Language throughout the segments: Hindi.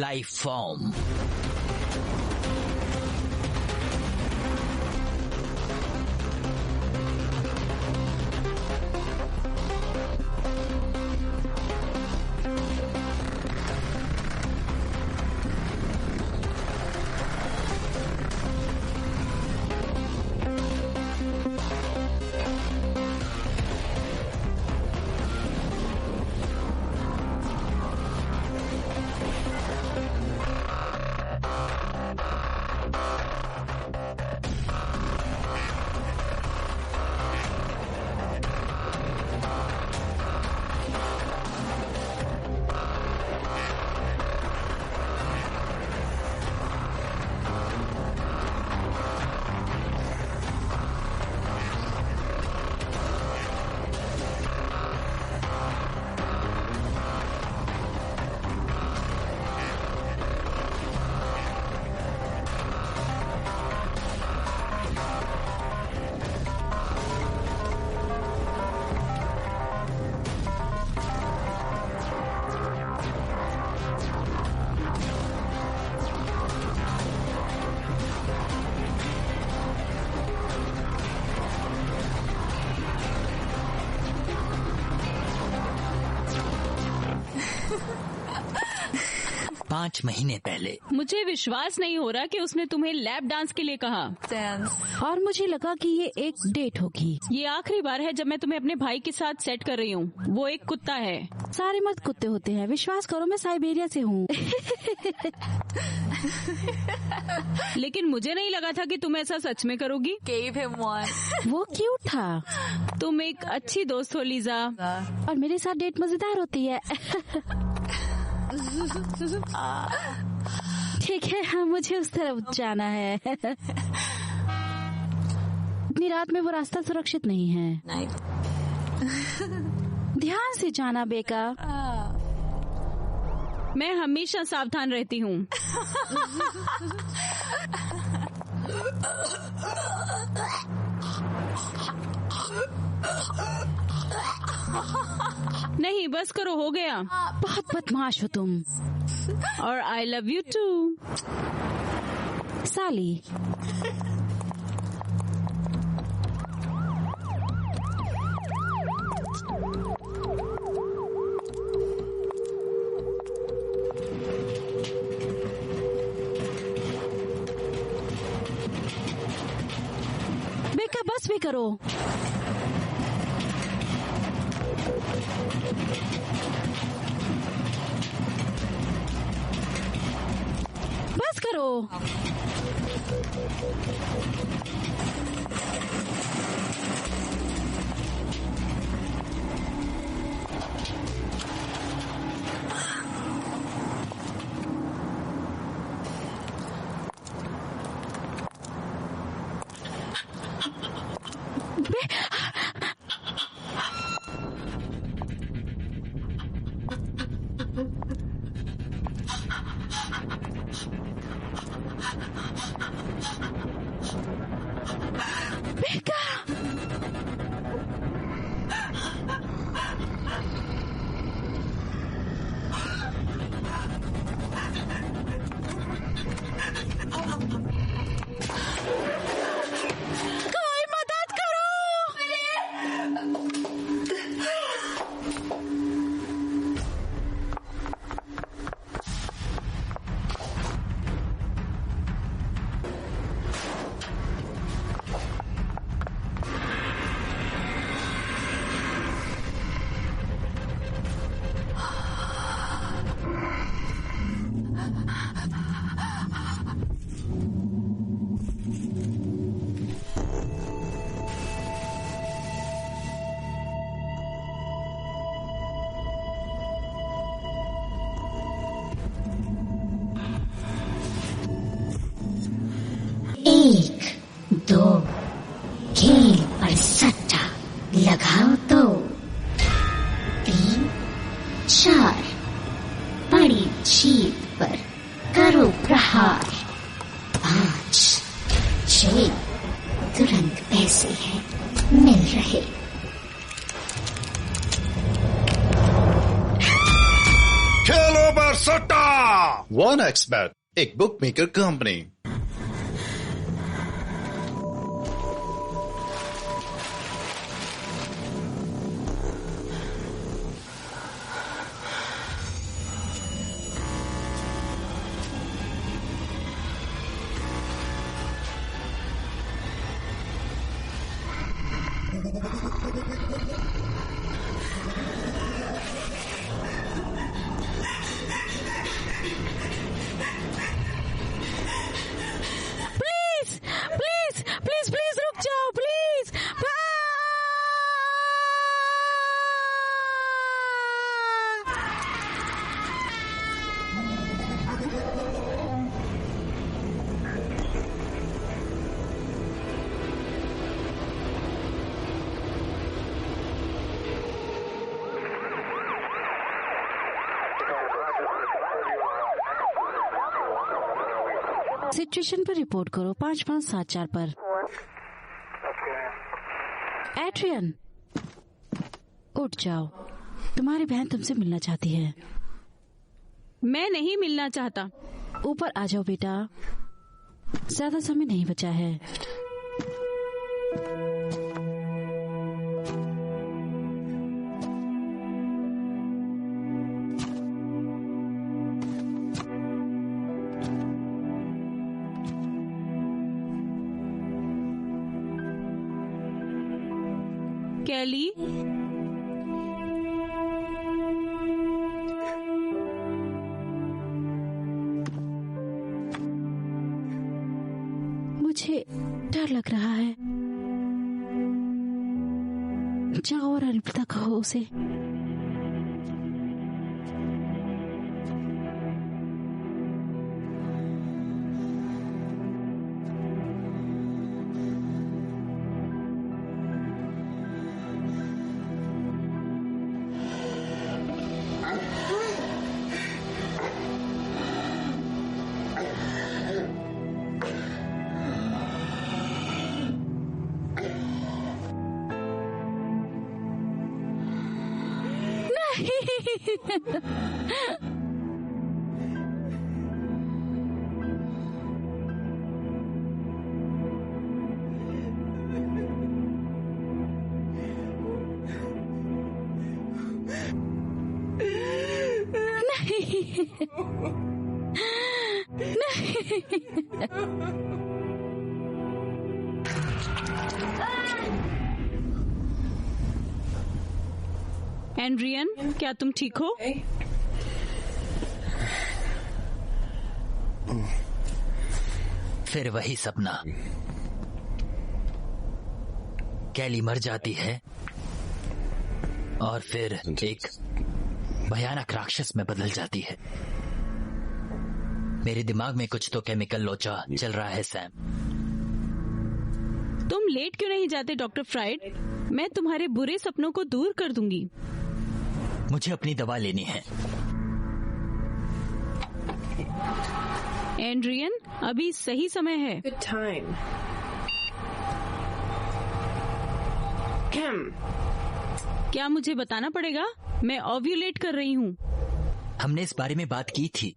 Life form. पाँच महीने पहले। मुझे विश्वास नहीं हो रहा कि उसने तुम्हें लैप डांस के लिए कहा। और मुझे लगा कि ये एक डेट होगी। ये आखिरी बार है जब मैं तुम्हें अपने भाई के साथ सेट कर रही हूँ। वो एक कुत्ता है। सारे मर्द कुत्ते होते हैं, विश्वास करो, मैं साइबेरिया से हूँ। लेकिन मुझे नहीं लगा था कि तुम ऐसा सच में करोगी। वो क्यूट था। तुम एक अच्छी दोस्त हो लीजा। और मेरे साथ डेट मजेदार होती है। ठीक है, हाँ, मुझे उस तरफ जाना है। इतनी रात में वो रास्ता सुरक्षित नहीं है। ध्यान से जाना बेका। मैं हमेशा सावधान रहती हूँ। नहीं, बस करो, हो गया। बहुत बदमाश हो तुम। और आई लव यू टू साली। बेका बस भी करो। बस करो। दो खेल पर सट्टा लगाओ तो 3 4 बड़ी जीत पर करो प्रहार 5 6 तुरंत पैसे हैं मिल रहे। खेलो पर सट्टा 1xBet, एक बुकमेकर कंपनी। प्लीज रुक जाओ प्लीज। सिचुएशन पर रिपोर्ट करो 5574 पर। एड्रियन, उठ जाओ, तुम्हारी बहन तुमसे मिलना चाहती है। मैं नहीं मिलना चाहता। ऊपर आ जाओ बेटा, ज्यादा समय नहीं बचा है। कैली, मुझे डर लग रहा है। जाओ और अलविदा कहो उसे। एड्रियन, क्या तुम ठीक हो? फिर वही सपना। कैली मर जाती है और फिर एक भयानक राक्षस में बदल जाती है। मेरे दिमाग में कुछ तो केमिकल लोचा चल रहा है सैम। तुम लेट क्यों नहीं जाते डॉक्टर फ्राइड? मैं तुम्हारे बुरे सपनों को दूर कर दूंगी। मुझे अपनी दवा लेनी है। एड्रियन, अभी सही समय है। Good time. Kim. क्या मुझे बताना पड़ेगा? मैं ओव्यूलेट कर रही हूँ। हमने इस बारे में बात की थी।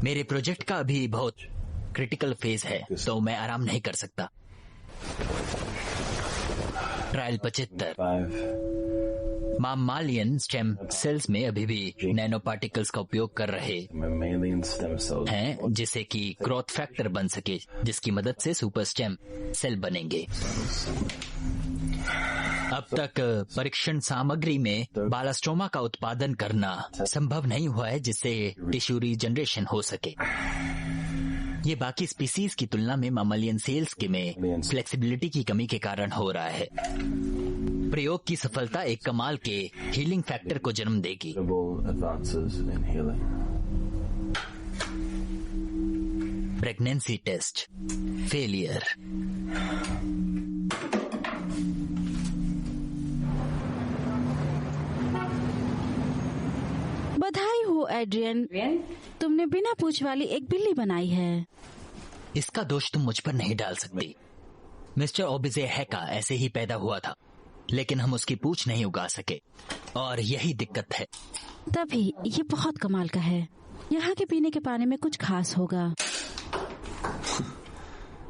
मेरे प्रोजेक्ट का अभी बहुत क्रिटिकल फेज है, तो मैं आराम नहीं कर सकता। ट्रायल 75। मामालियन स्टेम सेल्स में अभी भी नैनो पार्टिकल्स का उपयोग कर रहे हैं, जिसे कि ग्रोथ फैक्टर बन सके, जिसकी मदद से सुपर स्टेम सेल बनेंगे। अब तक परीक्षण सामग्री में बालास्टोमा का उत्पादन करना संभव नहीं हुआ है, जिससे टिश्यू रीजनरेशन हो सके। ये बाकी स्पीसीज की तुलना में मामालियन सेल्स के में फ्लेक्सिबिलिटी की कमी के कारण हो रहा है। प्रयोग की सफलता एक कमाल के हीलिंग फैक्टर को जन्म देगी। Pregnancy test failure. बधाई हो एड्रियन, तुमने बिना पूछ वाली एक बिल्ली बनाई है। इसका दोष तुम मुझ पर नहीं डाल सकती। मिस्टर ओबिजे हैका ऐसे ही पैदा हुआ था, लेकिन हम उसकी पूछ नहीं उगा सके, और यही दिक्कत है। तभी ये बहुत कमाल का है। यहाँ के पीने के पानी में कुछ खास होगा।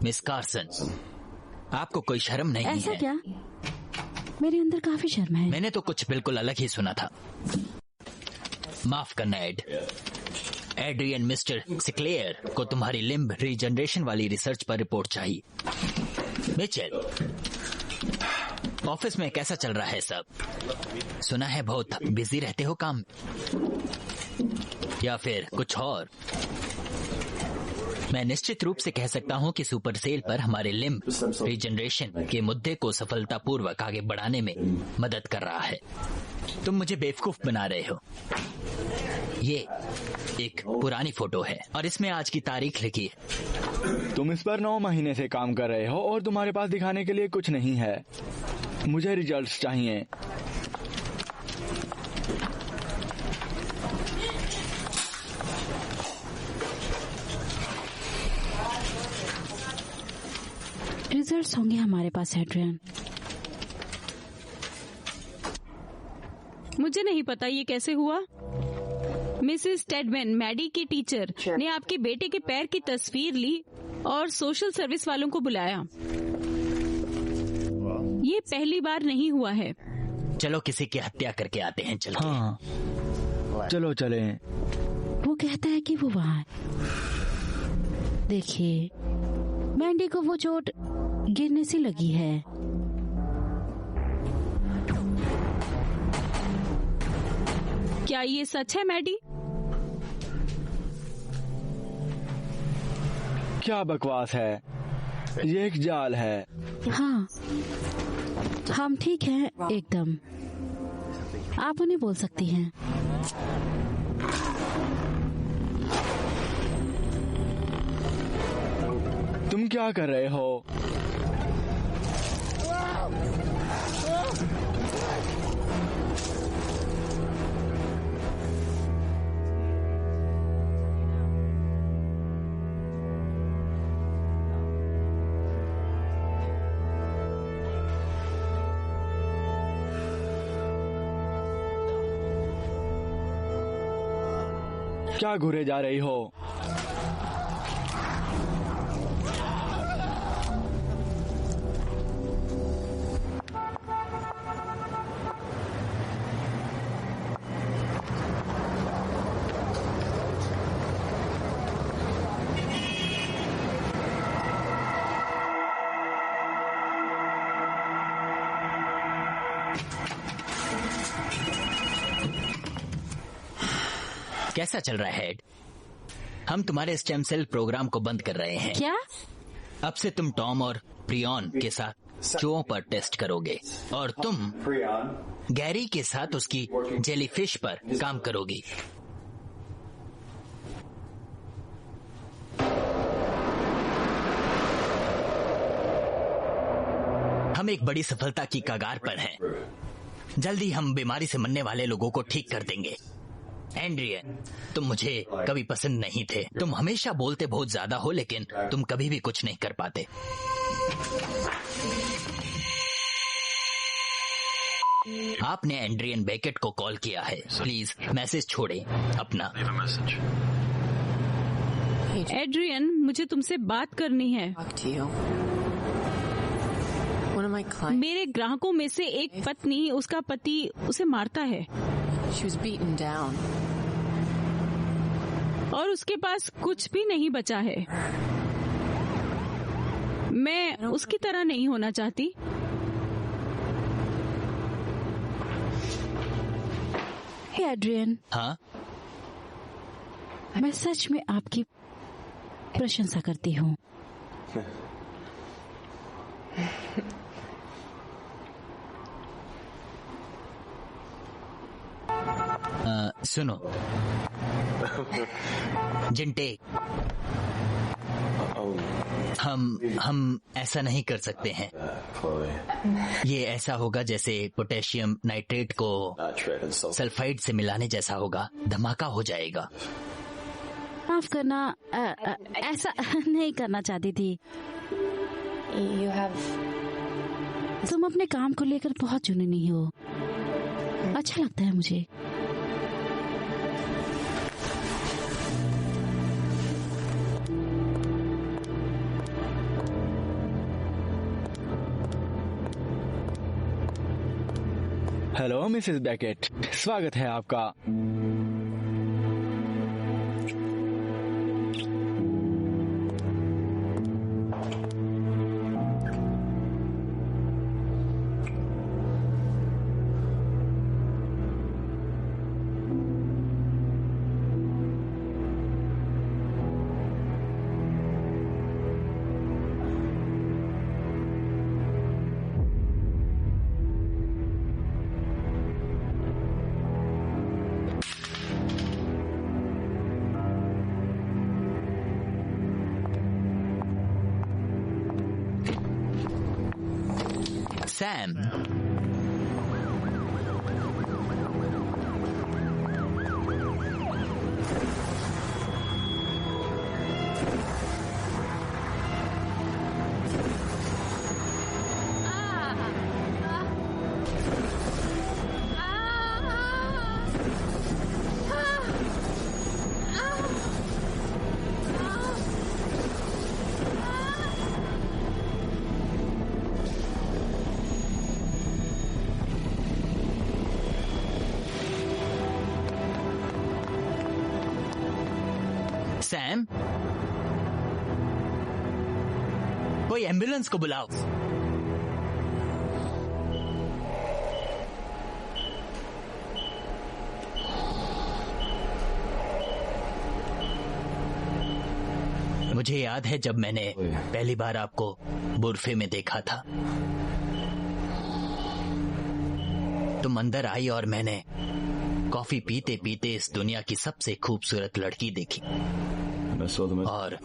मिस कार्सन, आपको कोई शर्म नहीं ऐसा है? क्या? मेरे अंदर काफी शर्म है। मैंने तो कुछ बिल्कुल अलग ही सुना था। माफ करना एड। एड्रियन, मिस्टर सिक्लेयर को तुम्हारी लिम्ब रीजनरेशन वाली रिसर्च पर रिपोर्ट चाहिए। मिचेल, ऑफिस में कैसा चल रहा है सब? सुना है बहुत बिजी रहते हो काम में, या फिर कुछ और? मैं निश्चित रूप से कह सकता हूं कि सुपर सेल पर हमारे लिम्ब रीजनरेशन के मुद्दे को सफलतापूर्वक आगे बढ़ाने में मदद कर रहा है। तुम मुझे बेवकूफ बना रहे हो। ये एक पुरानी फोटो है और इसमें आज की तारीख लिखी है। तुम इस पर 9 महीने से काम कर रहे हो और तुम्हारे पास दिखाने के लिए कुछ नहीं है। मुझे रिजल्ट्स चाहिए। रिजल्ट्स होंगे हमारे पास एड्रियन। मुझे नहीं पता ये कैसे हुआ। मिसेस टेडमैन, मैडी की टीचर, ने आपके बेटे के पैर की तस्वीर ली और सोशल सर्विस वालों को बुलाया। ये पहली बार नहीं हुआ है। चलो किसी की हत्या करके आते हैं। चल के। हाँ, चलो चले। वो कहता है कि वो वहाँ है। देखिए, मैंडी को वो चोट गिरने से लगी है। क्या ये सच है मैडी? क्या बकवास है, ये एक जाल है। हाँ, हम ठीक हैं एकदम। आप उन्हें बोल सकती हैं। तुम क्या कर रहे हो? क्या घूरे जा रही हो? कैसा चल रहा है एड? हम तुम्हारे स्टेम सेल प्रोग्राम को बंद कर रहे हैं। क्या? अब से तुम टॉम और प्रियन के साथ चूहों पर टेस्ट करोगे और तुम गैरी के साथ उसकी जेलीफिश पर काम करोगी। हम एक बड़ी सफलता की कगार पर हैं। जल्दी हम बीमारी से मरने वाले लोगों को ठीक कर देंगे। एंड्रियन, तुम मुझे कभी पसंद नहीं थे। तुम हमेशा बोलते बहुत ज्यादा हो, लेकिन तुम कभी भी कुछ नहीं कर पाते। आपने एंड्रियन बेकेट को कॉल किया है। प्लीज मैसेज छोड़ें अपना। एड्रियन, मुझे तुमसे बात करनी है। मेरे ग्राहकों में से एक पत्नी, उसका पति उसे मारता है और उसके पास कुछ भी नहीं बचा है। मैं उसकी तरह नहीं होना चाहती। हे एड्रियन। हाँ? मैं सच में आपकी प्रशंसा करती हूँ। सुनो जिंटे, हम ऐसा नहीं कर सकते हैं। ये ऐसा होगा जैसे पोटेशियम नाइट्रेट को सल्फाइड से मिलाने जैसा होगा। धमाका हो जाएगा। माफ करना, ऐसा नहीं करना चाहती थी। तुम अपने काम को लेकर बहुत जुनूनी हो। अच्छा लगता है मुझे। हेलो मिसेस बेकेट, स्वागत है आपका। सैम, सैम, कोई एम्बुलेंस को बुलाओ। मुझे याद है जब मैंने पहली बार आपको बुरफे में देखा था, तुम अंदर आई और मैंने कॉफी पीते पीते इस दुनिया की सबसे खूबसूरत लड़की देखी। और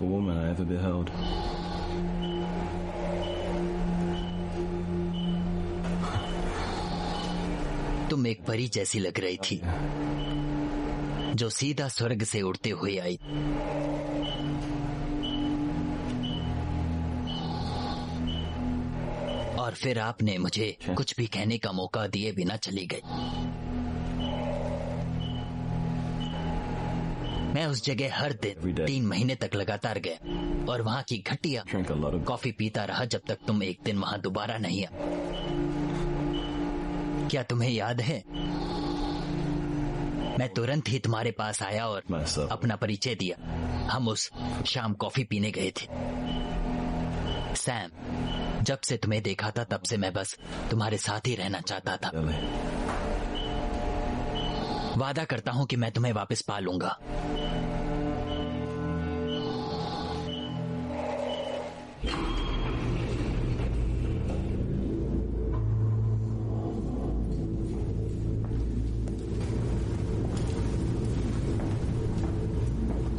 तुम एक परी जैसी लग रही थी जो सीधा स्वर्ग से उड़ते हुए आई। और फिर आपने मुझे कुछ भी कहने का मौका दिए बिना चली गई। मैं उस जगह हर दिन 3 महीने तक लगातार गया और वहाँ की घटिया कॉफी पीता रहा जब तक तुम एक दिन वहाँ दोबारा नहीं आए। क्या तुम्हें याद है? मैं तुरंत ही तुम्हारे पास आया और अपना परिचय दिया। हम उस शाम कॉफी पीने गए थे। सैम, जब से तुम्हें देखा था तब से मैं बस तुम्हारे साथ ही रहना चाहता था। वादा करता हूं कि मैं तुम्हें वापस पा लूंगा।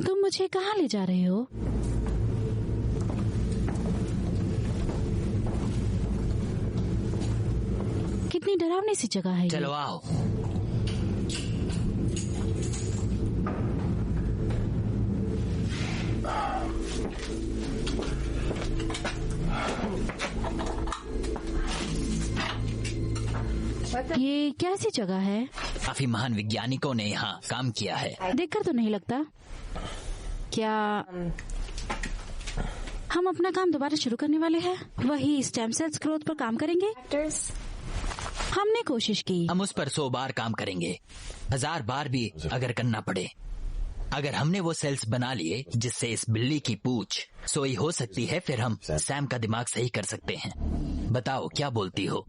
तुम मुझे कहाँ ले जा रहे हो? कितनी डरावनी सी जगह है। चलो आओ। ये कैसी जगह है? काफी महान वैज्ञानिकों ने यहाँ काम किया है। देखकर तो नहीं लगता। क्या हम अपना काम दोबारा शुरू करने वाले हैं? वही स्टेम सेल्स ग्रोथ पर काम करेंगे? हमने कोशिश की। हम उस पर 100 बार काम करेंगे, 1000 बार भी अगर करना पड़े। अगर हमने वो सेल्स बना लिए जिससे इस बिल्ली की पूंछ सोई हो सकती है, फिर हम सैम का दिमाग सही कर सकते हैं। बताओ क्या बोलती हो?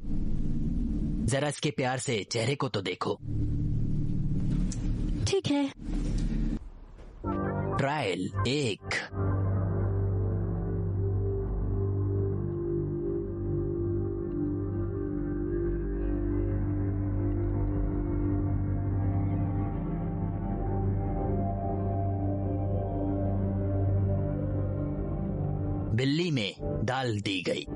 जरा इसके प्यार से चेहरे को तो देखो। ठीक है। ट्रायल 1। बिल्ली में डाल दी गई।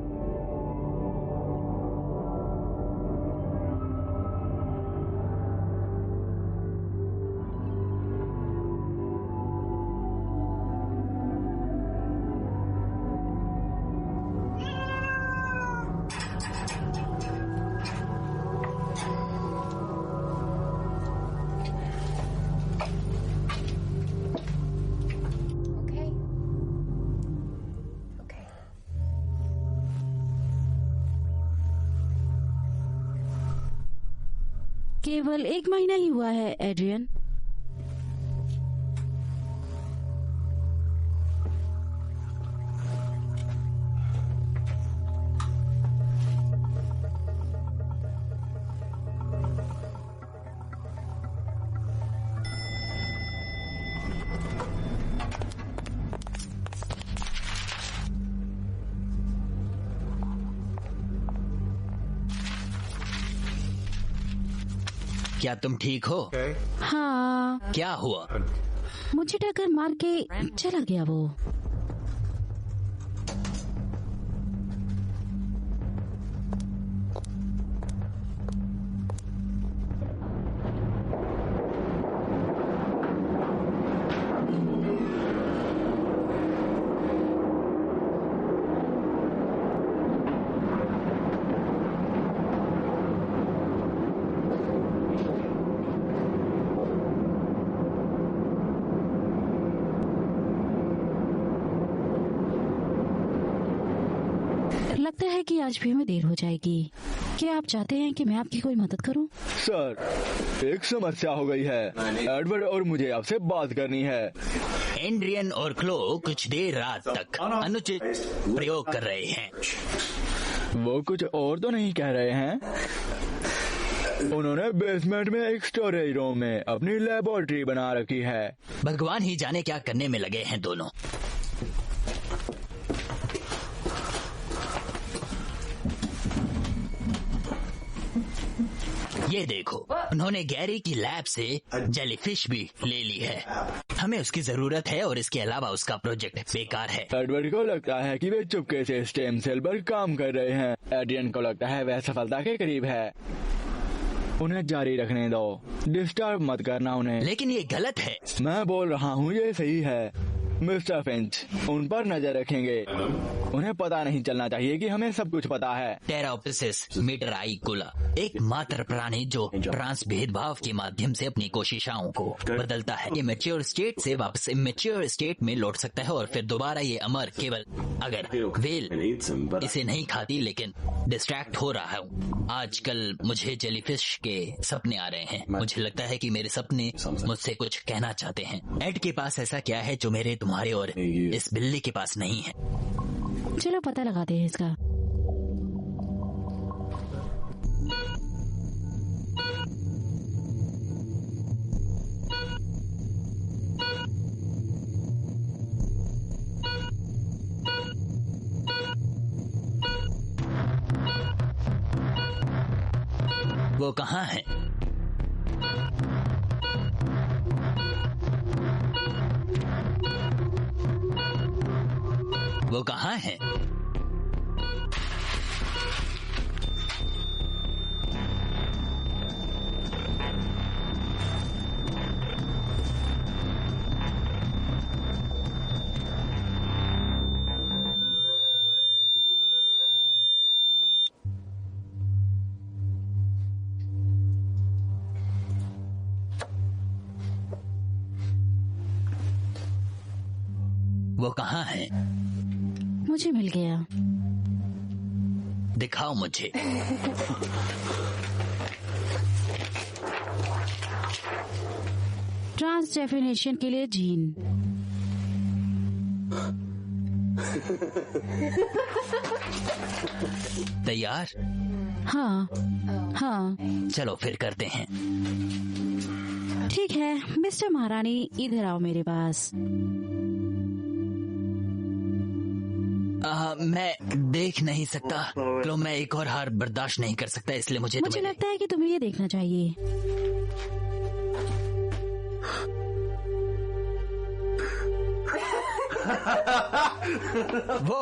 केवल 1 महीना ही हुआ है एड्रियन। क्या तुम ठीक हो? हाँ, क्या हुआ? मुझे टक्कर मार के चला गया वो। लगता है कि आज भी हमें देर हो जाएगी। क्या आप चाहते हैं कि मैं आपकी कोई मदद करूं? सर, एक समस्या हो गई है। एडवर्ड और मुझे आपसे बात करनी है। एड्रियन और क्लो कुछ देर रात तक अनुचित प्रयोग कर रहे हैं। वो कुछ और तो नहीं कह रहे हैं? उन्होंने बेसमेंट में एक स्टोरेज रूम में अपनी लेबोरेटरी बना रखी है। भगवान ही जाने क्या करने में लगे हैं दोनों। ये देखो, उन्होंने गैरी की लैब से जेलीफिश भी ले ली है। हमें उसकी जरूरत है और इसके अलावा उसका प्रोजेक्ट बेकार है। एडवर्ड को लगता है कि वे चुपके से स्टेम सेल पर काम कर रहे हैं। एड्रियन को लगता है वह सफलता के करीब है। उन्हें जारी रखने दो, डिस्टर्ब मत करना उन्हें। लेकिन ये गलत है। मैं बोल रहा हूँ ये सही है। मिस्टर फिंच उन पर नजर रखेंगे। उन्हें पता नहीं चलना चाहिए कि हमें सब कुछ पता है। टेराओप्सिस मीटराइकुला एकमात्र प्राणी जो ट्रांस भेदभाव के माध्यम से अपनी कोशिकाओं को बदलता है। ये मैच्योर स्टेट से वापस इमेच्योर स्टेट में लौट सकता है और फिर दोबारा ये अमर, केवल अगर वेल इसे नहीं खाती। लेकिन डिस्ट्रैक्ट हो रहा हूँ आजकल। मुझे जेलीफिश के सपने आ रहे हैं। मुझे लगता है कि मेरे सपने मुझसे कुछ कहना चाहते हैं। एड के पास ऐसा क्या है जो मेरे, तुम्हारे और इस बिल्ली के पास नहीं है? चलो पता लगाते हैं इसका। वो कहाँ है? वो कहाँ है? वो कहाँ है? मुझे मिल गया। दिखाओ मुझे। ट्रांस डेफिनेशन के लिए जीन। तैयार? हाँ हाँ, चलो फिर करते हैं। ठीक है मिस्टर महारानी, इधर आओ मेरे पास। मैं देख नहीं सकता। तो मैं एक और हार बर्दाश्त नहीं कर सकता, इसलिए मुझे लगता है कि तुम्हें ये देखना चाहिए। वो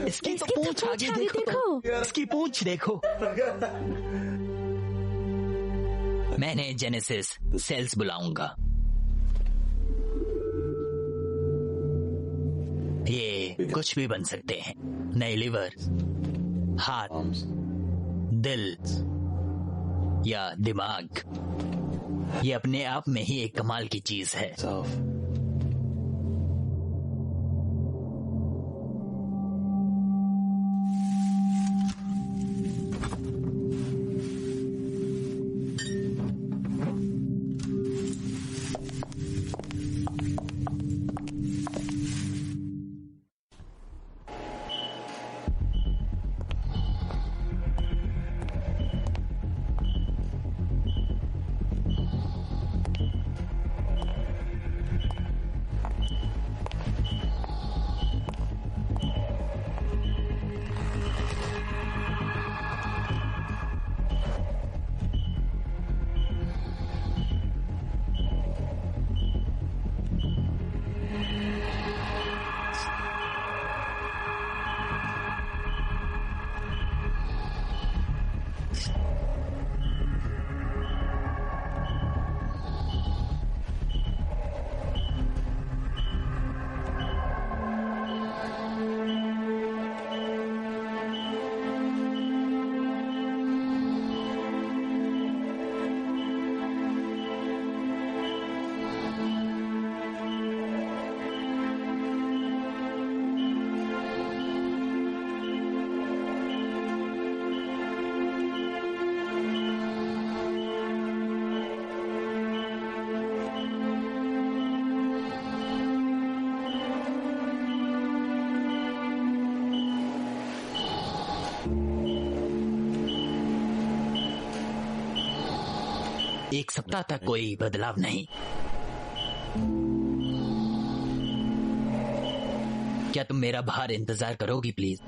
इसकी तो पूंछ आगे देखो। इसकी पूंछ देखो। मैंने जेनेसिस सेल्स बुलाऊंगा। ये कुछ भी बन सकते हैं। नए लिवर, हाथ, दिल या दिमाग। ये अपने आप में ही एक कमाल की चीज है। 1 सप्ताह तक कोई बदलाव नहीं। क्या तुम मेरा बाहर इंतजार करोगी प्लीज?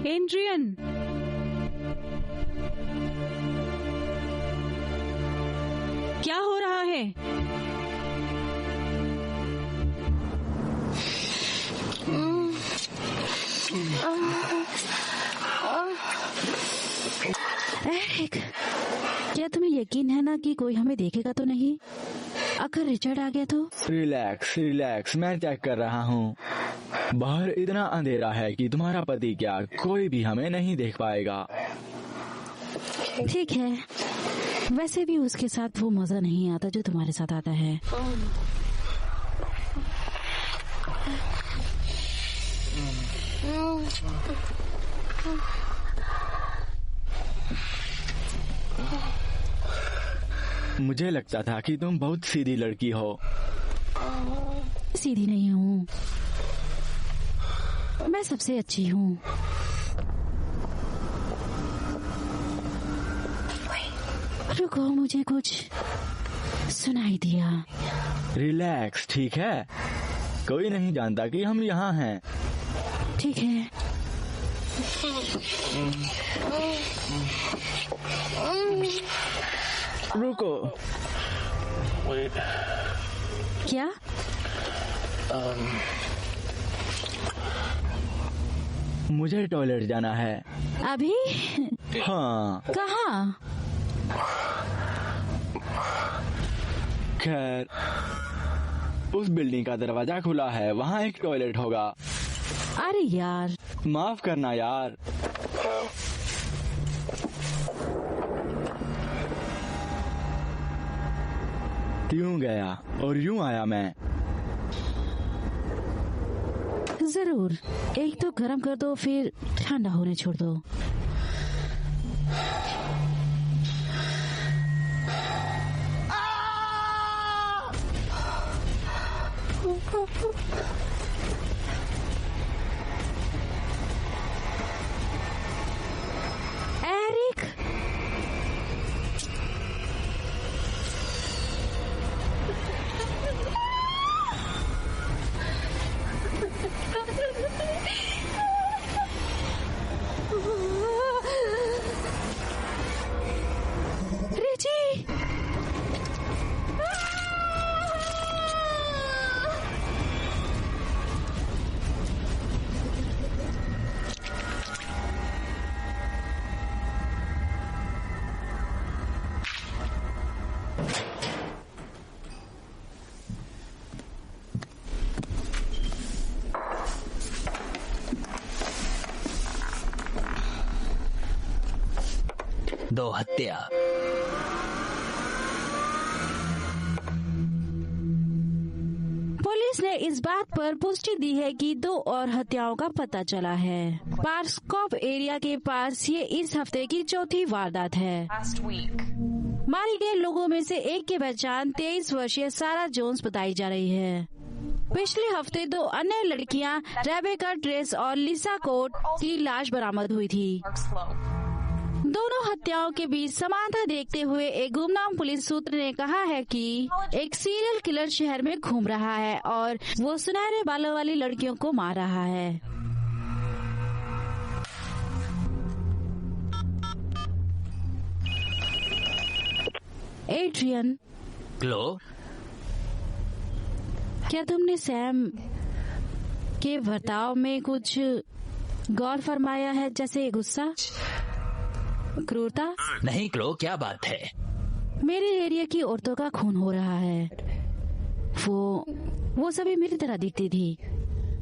एड्रियन, क्या हो रहा है? एरिक, क्या तुम्हें यकीन है ना कि कोई हमें देखेगा तो नहीं? अगर रिचर्ड आ गया तो? रिलैक्स रिलैक्स, मैं चेक कर रहा हूँ। बाहर इतना अंधेरा है कि तुम्हारा पति क्या कोई भी हमें नहीं देख पाएगा। ठीक है, वैसे भी उसके साथ वो मजा नहीं आता जो तुम्हारे साथ आता है। मुझे लगता था कि तुम बहुत सीधी लड़की हो। सीधी नहीं हूँ, मैं सबसे अच्छी हूँ। रुको, मुझे कुछ सुनाई दिया। रिलैक्स, ठीक है? कोई नहीं जानता कि हम यहाँ हैं। ठीक है। रुको। क्या? मुझे टॉयलेट जाना है। अभी? हाँ। कहाँ? खैर, उस बिल्डिंग का दरवाजा खुला है, वहाँ एक टॉयलेट होगा। अरे यार, माफ करना यार। यूं गया और यूं आया मैं। जरूर, एक तो गर्म कर दो, फिर ठंडा होने छोड़ दो। एरिक, 2 हत्या। पुलिस ने इस बात पर पुष्टि दी है कि 2 और हत्याओं का पता चला है। पार्स्कॉप एरिया के पास ये इस हफ्ते की चौथी वारदात है। मारे गए लोगों में से एक की पहचान 23 वर्षीय सारा जोन्स बताई जा रही है। पिछले हफ्ते 2 अन्य लड़कियां रेबेका ट्रेस और लिसा कोट की लाश बरामद हुई थी। दोनों हत्याओं के बीच समानता देखते हुए एक गुमनाम पुलिस सूत्र ने कहा है कि एक सीरियल किलर शहर में घूम रहा है और वो सुनहरे बालों वाली लड़कियों को मार रहा है। एड्रियन, क्लो, क्या तुमने सैम के बर्ताव में कुछ गौर फरमाया है, जैसे गुस्सा, क्रूरता? नहीं क्लो, क्या बात है? मेरे एरिया की औरतों का खून हो रहा है। वो सभी मेरी तरह दिखती थी।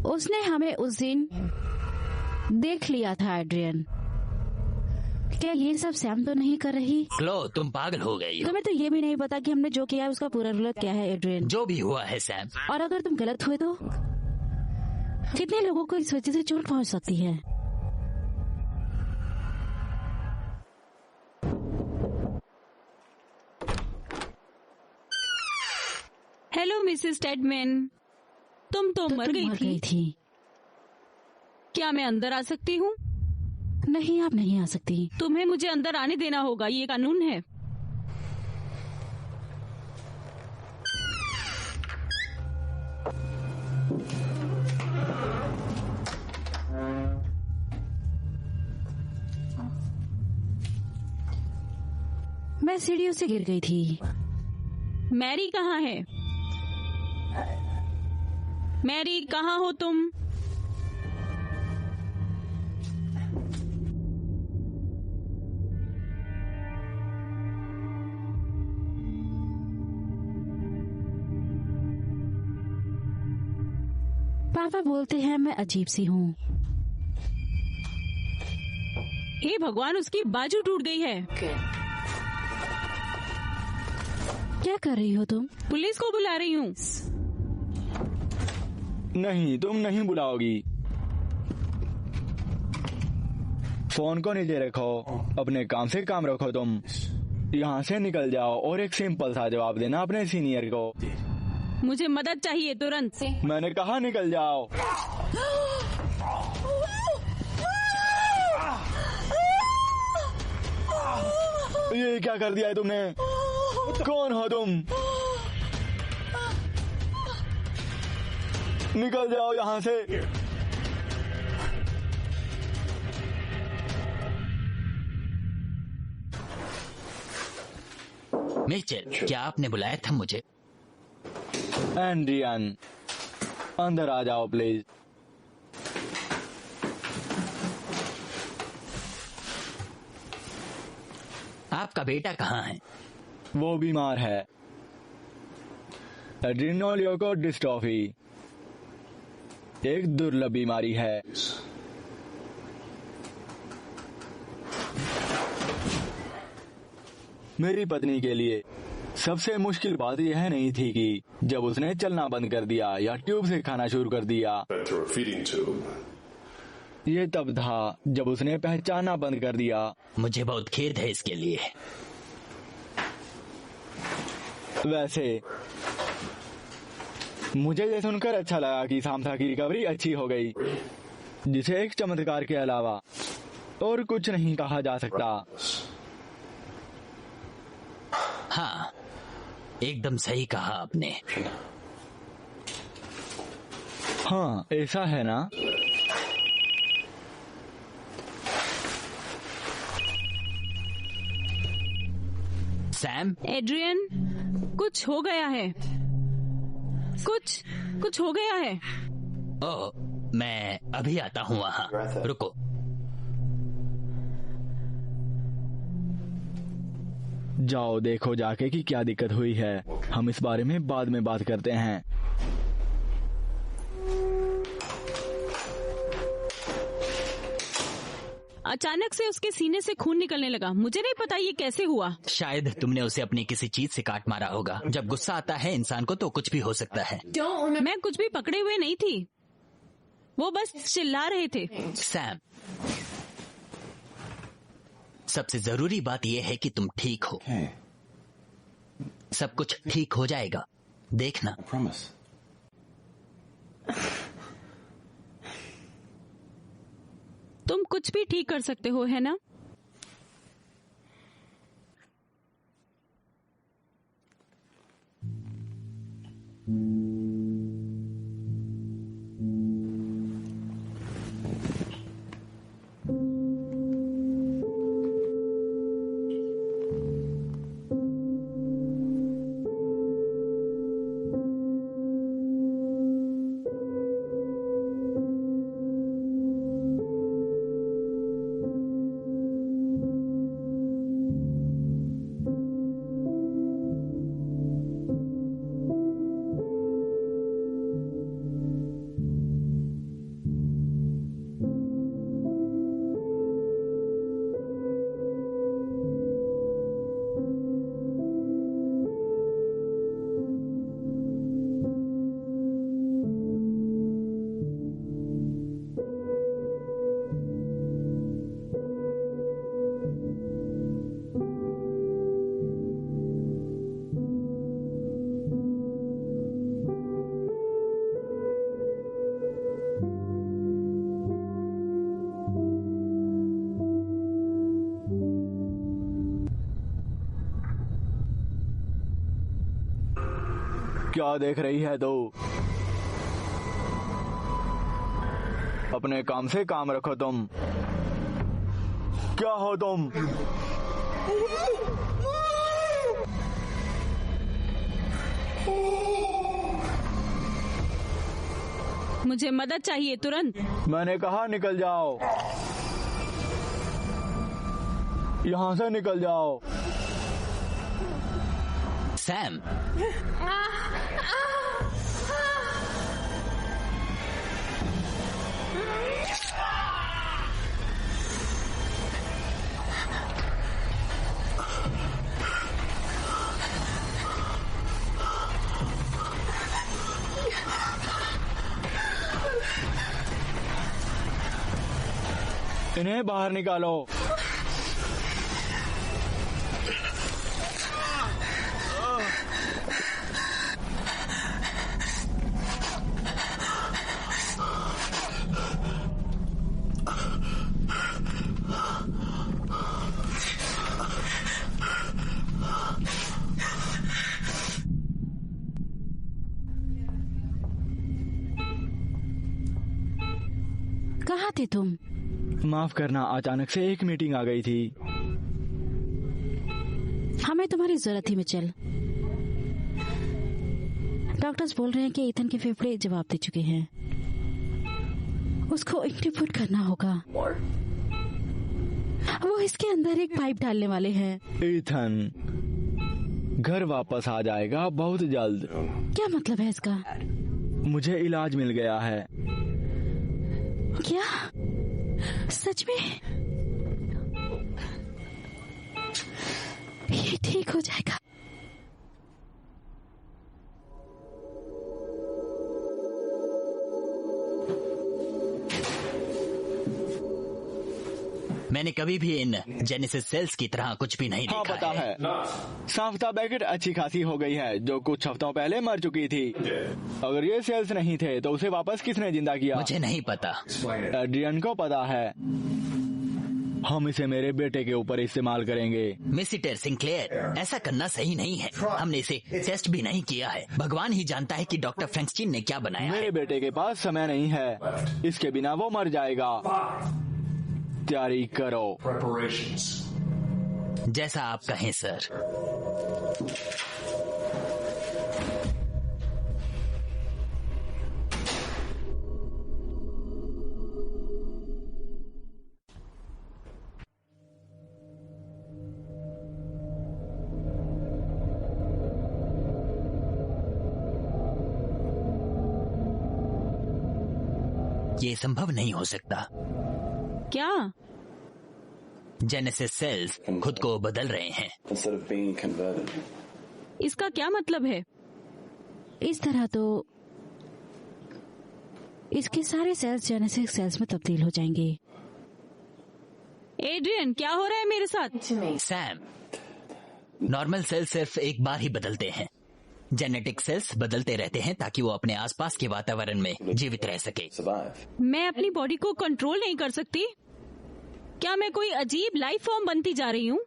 उसने हमें उस दिन देख लिया था। एड्रियन, क्या ये सब सैम तो नहीं कर रही? क्लो, तुम पागल हो गई हो। तुम्हें तो ये भी नहीं पता कि हमने जो किया है उसका पूरा रिजल्ट क्या है। एड्रियन, जो भी हुआ है सैम, और अगर तुम गलत हुए तो कितने लोगों को इस वजह से चोट पहुंच सकती है। हेलो मिसेस टेडमैन, तुम तो मर गई थी। क्या मैं अंदर आ सकती हूँ? नहीं, आप नहीं आ सकती। तुम्हें मुझे अंदर आने देना होगा, ये कानून है। मैं सीढ़ियों से गिर गई थी। मैरी कहाँ है? मैरी, कहाँ हो तुम? पापा बोलते हैं मैं अजीब सी हूँ। हे भगवान, उसकी बाजू टूट गई है। क्या कर रही हो तुम? पुलिस को बुला रही हूँ। नहीं, तुम नहीं बुलाओगी। फोन को नीचे रखो, अपने काम से काम रखो। तुम यहाँ से निकल जाओ और एक सिंपल सा जवाब देना अपने सीनियर को। मुझे मदद चाहिए तुरंत। मैंने कहा निकल जाओ। ये क्या कर दिया है तुमने? कौन हो तुम? निकल जाओ यहाँ से। मिचेल, क्या आपने बुलाया था मुझे? एड्रियन, अंदर आ जाओ प्लीज। आपका बेटा कहाँ है? वो बीमार है। एड्रेनोलियोकोडिस्ट्रोफी एक दुर्लभ बीमारी है। मेरी पत्नी के लिए सबसे मुश्किल बात यह नहीं थी कि जब उसने चलना बंद कर दिया या ट्यूब से खाना शुरू कर दिया। ये तब था जब उसने पहचानना बंद कर दिया। मुझे बहुत खेद है इसके लिए। वैसे मुझे ये सुनकर अच्छा लगा कि सामथा की रिकवरी अच्छी हो गई, जिसे एक चमत्कार के अलावा और कुछ नहीं कहा जा सकता। हाँ, एकदम सही कहा आपने। हाँ, ऐसा है ना? सैम, एड्रियन, कुछ हो गया है। कुछ हो गया है। ओह, मैं अभी आता हूँ वहाँ। रुको। जाओ देखो जाके कि क्या दिक्कत हुई है। हम इस बारे में बाद में बात करते हैं। अचानक से उसके सीने से खून निकलने लगा। मुझे नहीं पता ये कैसे हुआ। शायद तुमने उसे अपनी किसी चीज से काट मारा होगा। जब गुस्सा आता है इंसान को तो कुछ भी हो सकता है। मैं कुछ भी पकड़े हुए नहीं थी, वो बस चिल्ला रहे थे। सैम, सबसे जरूरी बात यह है कि तुम ठीक हो। सब कुछ ठीक हो जाएगा, देखना। तुम कुछ भी ठीक कर सकते हो, है ना? क्या देख रही है तू? अपने काम से काम रखो तुम। क्या हो तुम? मुझे मदद चाहिए तुरंत। मैंने कहा निकल जाओ, यहाँ से निकल जाओ। सैम, इन्हें बाहर निकालो। कहाँ थे तुम? माफ करना, अचानक से एक मीटिंग आ गई थी। हमें तुम्हारी जरूरत थी मिचेल। डॉक्टर्स बोल रहे हैं कि ईथन के फेफड़े जवाब दे चुके हैं। उसको इनपुट करना होगा। वो इसके अंदर एक पाइप डालने वाले हैं। ईथन घर वापस आ जाएगा बहुत जल्द। क्या मतलब है इसका? मुझे इलाज मिल गया है। क्या सच में? ये ठीक हो जाएगा। मैंने कभी भी इन जेनेसिस सेल्स की तरह कुछ भी नहीं हाँ, देखा पता है। साफ्ता बैकेट अच्छी खासी हो गई है, जो कुछ हफ्तों पहले मर चुकी थी। अगर ये सेल्स नहीं थे तो उसे वापस किसने जिंदा किया? मुझे नहीं पता। एड्रियन को पता है। हम इसे मेरे बेटे के ऊपर इस्तेमाल करेंगे। मिस्टर सिंक्लेयर, ऐसा करना सही नहीं है। हमने इसे टेस्ट भी नहीं किया है। भगवान ही जानता है कि डॉक्टर फ्रैंकस्टीन ने क्या बनाया मेरे है। बेटे के पास समय नहीं है, इसके बिना वो मर जाएगा। तैयारी करो। जैसा आप कहें सर। ये संभव नहीं हो सकता। क्या? जेनेसिस सेल्स खुद को बदल रहे हैं। इसका क्या मतलब है? इस तरह तो इसके सारे सेल्स जेनेसिस सेल्स में तब्दील हो जाएंगे। एड्रियन, क्या हो रहा है मेरे साथ? सैम, नॉर्मल सेल्स सिर्फ एक बार ही बदलते हैं। जेनेटिक सेल्स बदलते रहते हैं ताकि वो अपने आसपास के वातावरण में जीवित रह सके। मैं अपनी बॉडी को कंट्रोल नहीं कर सकती? क्या मैं कोई अजीब लाइफ फॉर्म बनती जा रही हूँ?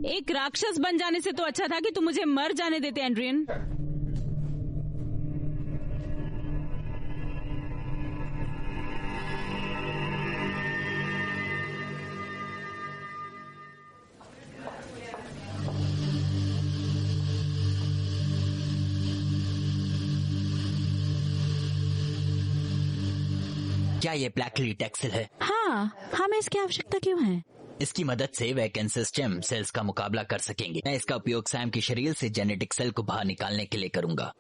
एक राक्षस बन जाने से तो अच्छा था कि तुम मुझे मर जाने देते एड्रियन। क्या ये प्लैकली टैक्सिल है? हाँ, हमें इसकी आवश्यकता क्यों है? इसकी मदद से वैकेंसी स्टेम सेल्स का मुकाबला कर सकेंगे। मैं इसका उपयोग सैम के शरीर से जेनेटिक सेल को बाहर निकालने के लिए करूंगा।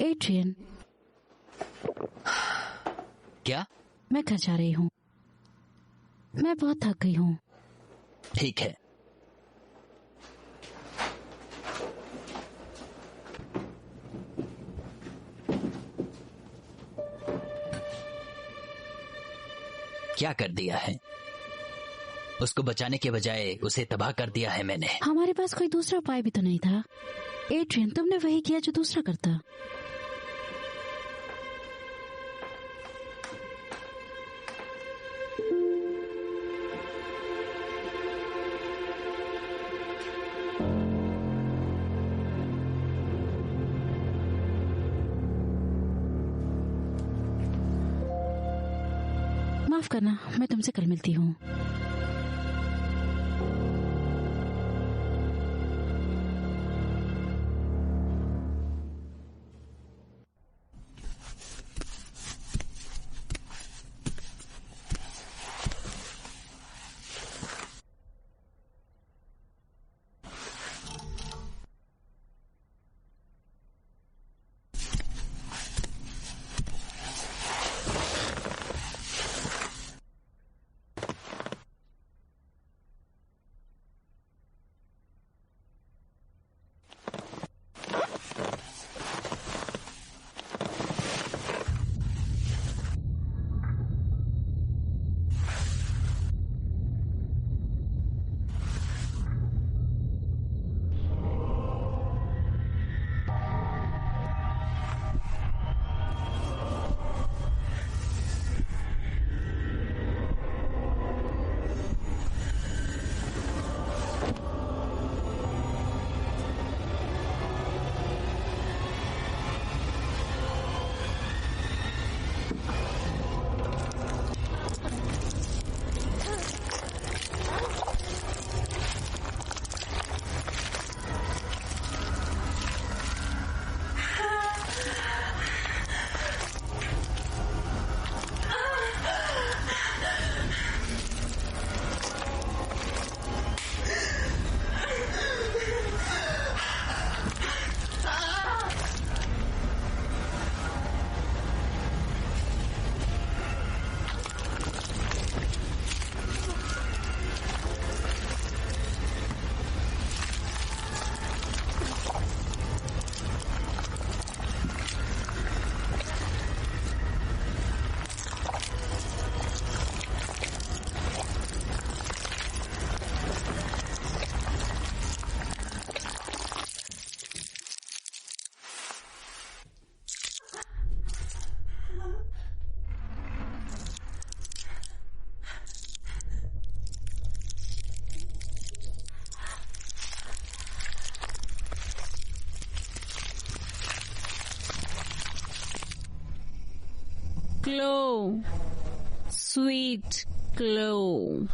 एड्रियन, क्या? मैं घर जा रही हूँ। मैं बहुत थक गई हूँ। ठीक है। क्या कर दिया है? उसको बचाने के बजाय उसे तबाह कर दिया है मैंने। हमारे पास कोई दूसरा उपाय भी तो नहीं था। एड्रियन, तुमने वही किया जो दूसरा करता। माफ करना, मैं तुमसे कल मिलती हूँ। Glow, sweet glow.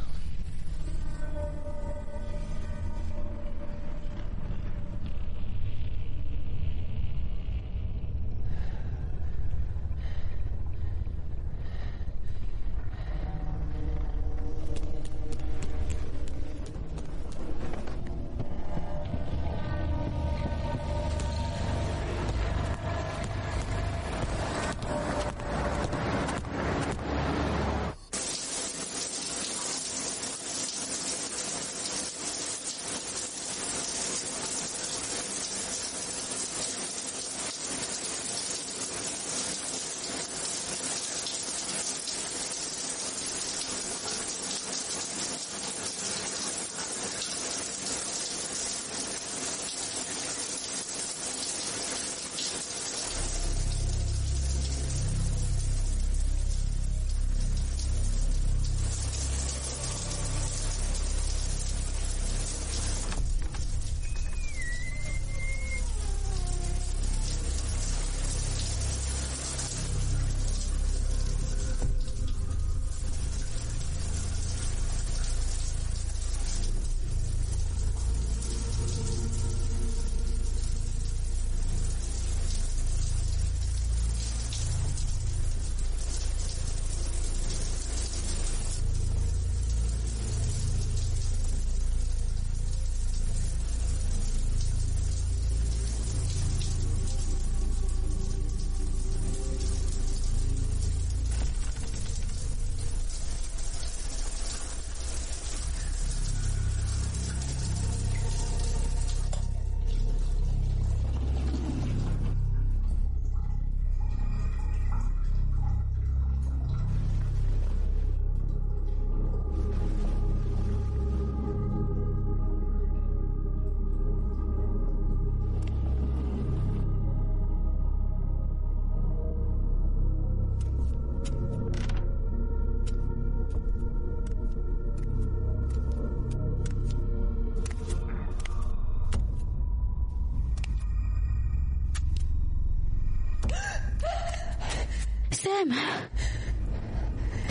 Sam,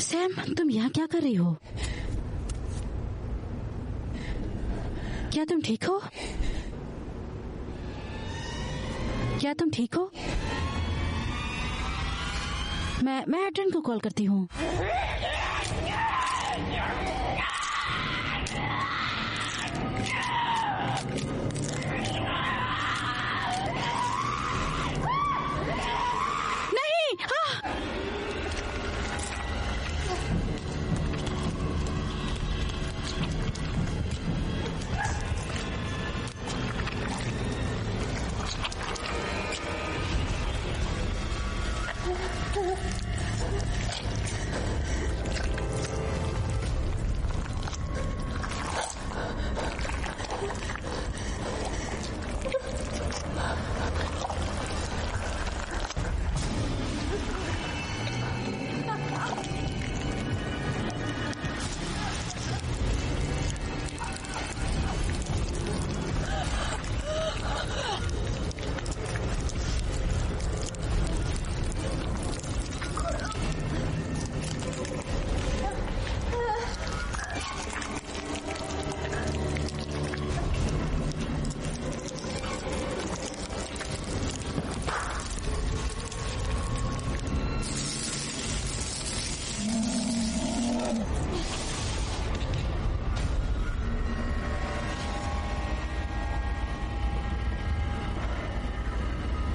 Sam, तुम यहाँ क्या कर रही हो? क्या तुम ठीक हो? क्या तुम ठीक हो? मैं एड्रियन को कॉल करती हूँ। नहीं,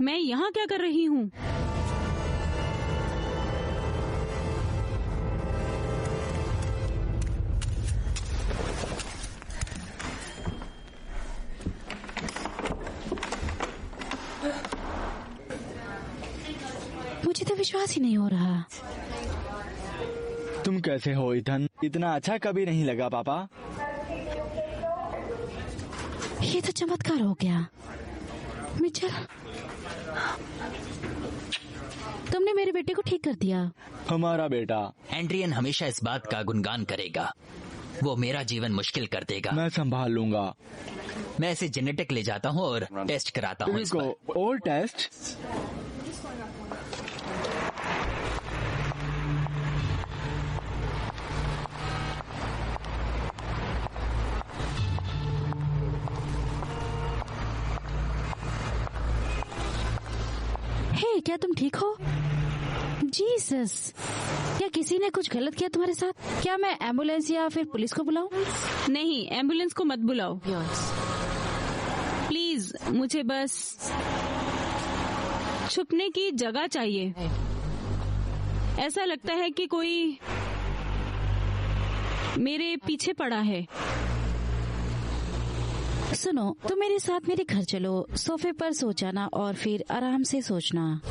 मैं यहाँ क्या कर रही हूँ? मुझे तो विश्वास ही नहीं हो रहा। तुम कैसे हो इथन? इतना अच्छा कभी नहीं लगा पापा। ये तो चमत्कार हो गया। मिचेल, तुमने मेरे बेटे को ठीक कर दिया। हमारा बेटा। एड्रियन हमेशा इस बात का गुणगान करेगा। वो मेरा जीवन मुश्किल कर देगा। मैं संभाल लूंगा। मैं इसे जेनेटिक ले जाता हूँ और टेस्ट कराता हूँ इस पर। और टेस्ट? हे, क्या तुम ठीक हो? जीसस, क्या किसी ने कुछ गलत किया तुम्हारे साथ? क्या मैं एम्बुलेंस या फिर पुलिस को बुलाऊं? नहीं, एम्बुलेंस को मत बुलाओ प्लीज। मुझे बस छुपने की जगह चाहिए। ऐसा लगता है कि कोई मेरे पीछे पड़ा है। सुनो, तुम मेरे साथ मेरे घर चलो, सोफे पर सो जाना और फिर आराम से सोचना।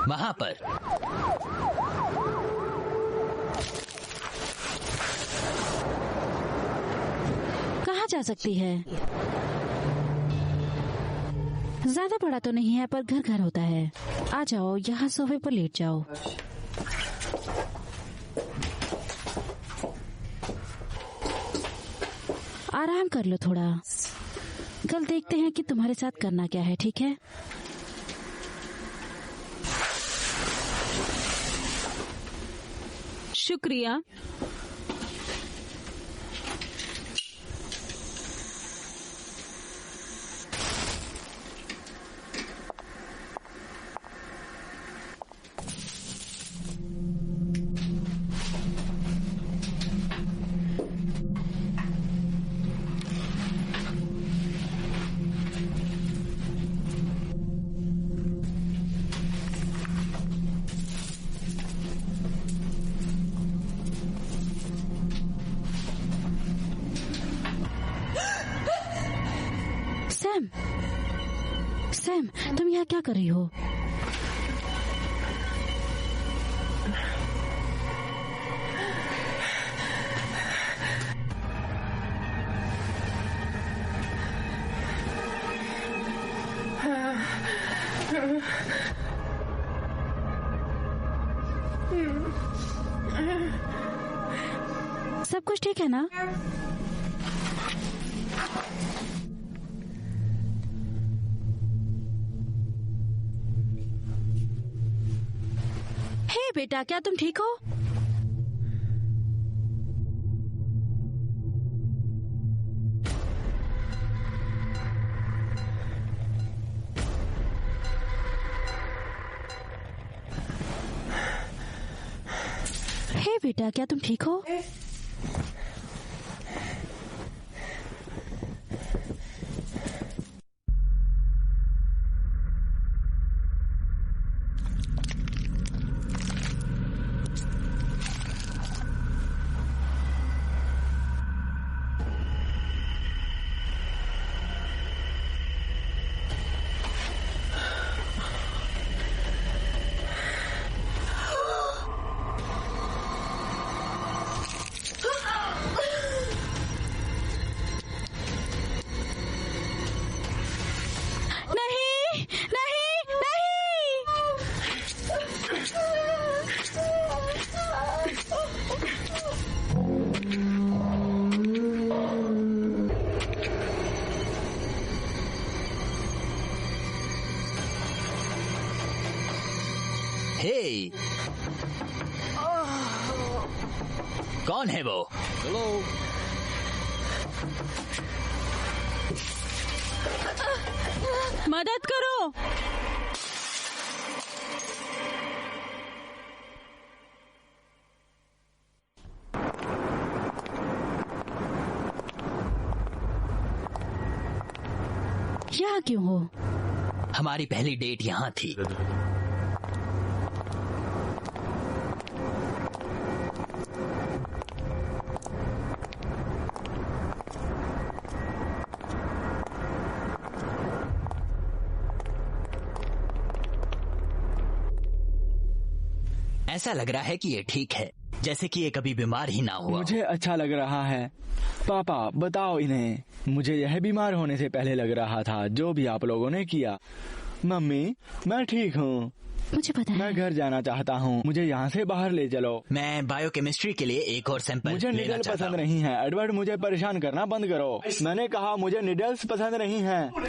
वहाँ पर कहाँ जा सकती है? ज्यादा बड़ा तो नहीं है, पर घर घर होता है। आ जाओ, यहाँ सोफे पर लेट जाओ। आराम कर लो थोड़ा। कल देखते हैं कि तुम्हारे साथ करना क्या है, ठीक है? शुक्रिया। सैम, तुम यहाँ क्या कर रही हो? सब कुछ ठीक है ना? हे बेटा, क्या तुम ठीक हो? हे बेटा, क्या तुम ठीक हो? हे, कौन है वो? हेलो। मदद करो। यहाँ क्यों हो? हमारी पहली डेट यहाँ थी। ऐसा लग रहा है कि ये ठीक है, जैसे कि ये कभी बीमार ही ना हुआ। मुझे अच्छा लग रहा है। पापा बताओ इन्हें, मुझे यह बीमार होने से पहले लग रहा था, जो भी आप लोगों ने किया। मम्मी, मैं ठीक हूँ। मुझे पता है। मैं घर जाना चाहता हूँ, मुझे यहाँ से बाहर ले चलो। मैं बायोकेमिस्ट्री के लिए एक और सैंपल मुझे लेना निडल चाहता पसंद हूँ। नहीं है। एडवर्ड, मुझे परेशान करना बंद करो। मैंने कहा मुझे निडल्स पसंद नहीं है। ओह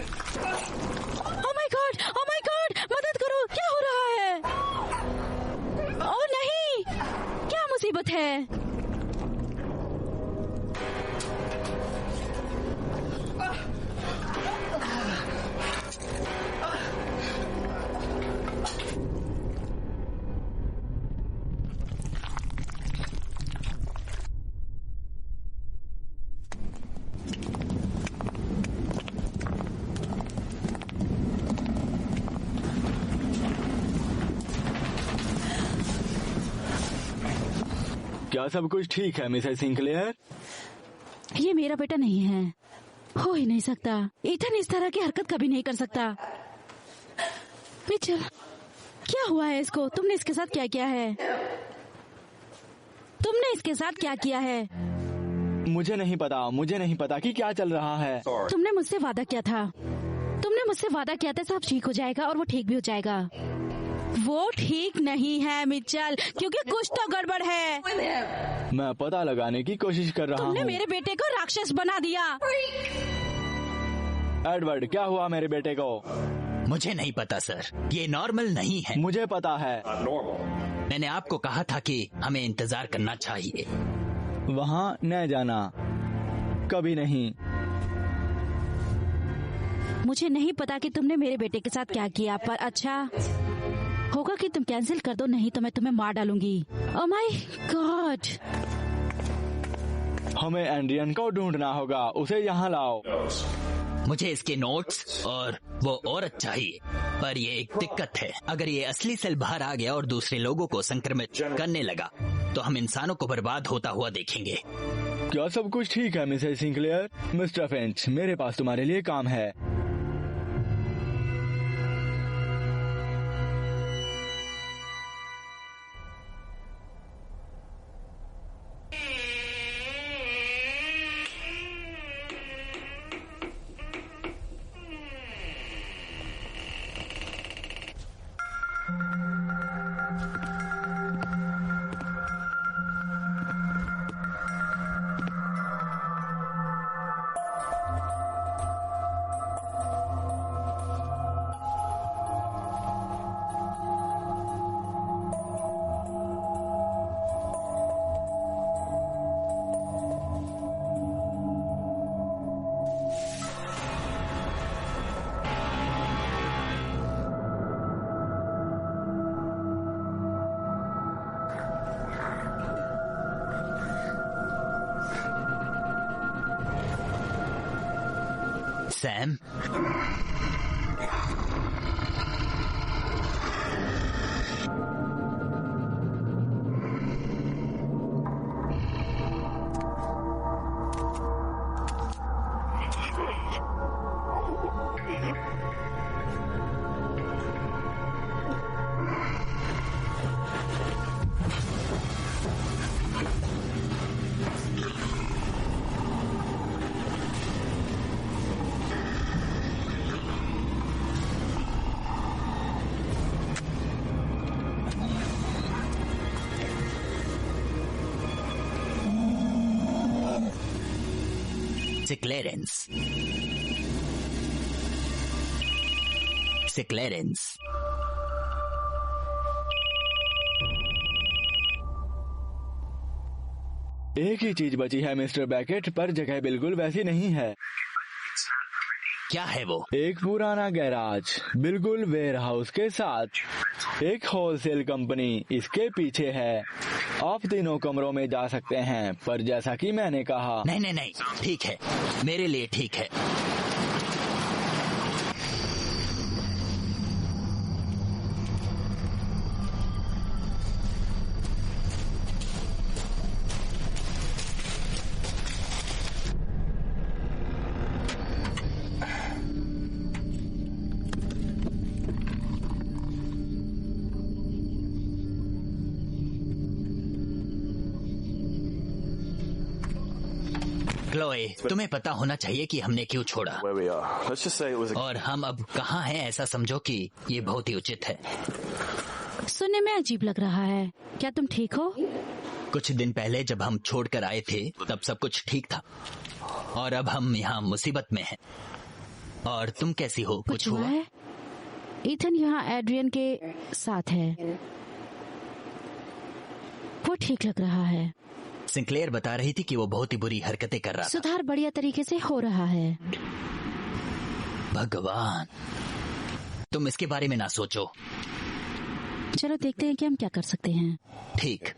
माय गॉड, मदद करो, क्या हो रहा है? ओह नहीं, क्या मुसीबत है? क्या सब कुछ ठीक है मिसेस सिंक्लेयर? ये मेरा बेटा नहीं है, हो ही नहीं सकता। इथन इस तरह की हरकत कभी नहीं कर सकता। मिचेल, क्या हुआ है इसको? तुमने इसके साथ क्या किया है? तुमने इसके साथ क्या किया है? मुझे नहीं पता कि क्या चल रहा है। तुमने मुझसे वादा किया था, सब ठीक हो जाएगा, और वो ठीक भी हो जाएगा। वो ठीक नहीं है मिचेल, क्योंकि कुछ तो गड़बड़ है। मैं पता लगाने की कोशिश कर रहा हूँ। तुमने मेरे बेटे को राक्षस बना दिया। एडवर्ड, क्या हुआ मेरे बेटे को? मुझे नहीं पता सर, ये नॉर्मल नहीं है। मुझे पता है। मैंने आपको कहा था कि हमें इंतजार करना चाहिए। वहाँ न जाना, कभी नहीं। मुझे नहीं पता कि तुमने मेरे बेटे के साथ क्या किया, पर अच्छा होगा कि तुम कैंसिल कर दो, नहीं तो मैं तुम्हें मार डालूंगी। Oh my God. हमें एंड्रियन को ढूंढना होगा, उसे यहाँ लाओ। मुझे इसके नोट्स और वो औरत चाहिए, पर ये एक दिक्कत है। अगर ये असली सेल बाहर आ गया और दूसरे लोगों को संक्रमित करने लगा, तो हम इंसानों को बर्बाद होता हुआ देखेंगे। क्या सब कुछ ठीक है मिसेस सिंक्लेयर? मिस्टर फेंच, मेरे पास तुम्हारे लिए काम है। Sam, clearance, clearance. एक ही चीज बची है मिस्टर बैकेट, पर जगह बिल्कुल वैसी नहीं है। क्या है वो? एक पुराना गैराज, बिल्कुल वेयर हाउस के साथ। एक होलसेल कंपनी इसके पीछे है। आप तीनों कमरों में जा सकते हैं, पर जैसा कि मैंने कहा। नहीं नहीं नहीं, ठीक है, मेरे लिए ठीक है। क्लोए, तुम्हें पता होना चाहिए कि हमने क्यों छोड़ा, और हम अब कहाँ हैं, ऐसा समझो कि ये बहुत ही उचित है। सुनने में अजीब लग रहा है। क्या तुम ठीक हो? कुछ दिन पहले जब हम छोड़कर आए थे तब सब कुछ ठीक था, और अब हम यहाँ मुसीबत में हैं। और तुम कैसी हो? कुछ हुआ है? ईथन यहाँ एड्रियन के साथ है, वो ठीक लग रहा है। सिंक्लेयर बता रही थी कि वो बहुत ही बुरी हरकतें कर रहा था। सुधार बढ़िया तरीके से हो रहा है। भगवान, तुम इसके बारे में ना सोचो। चलो देखते हैं कि हम क्या कर सकते हैं। ठीक।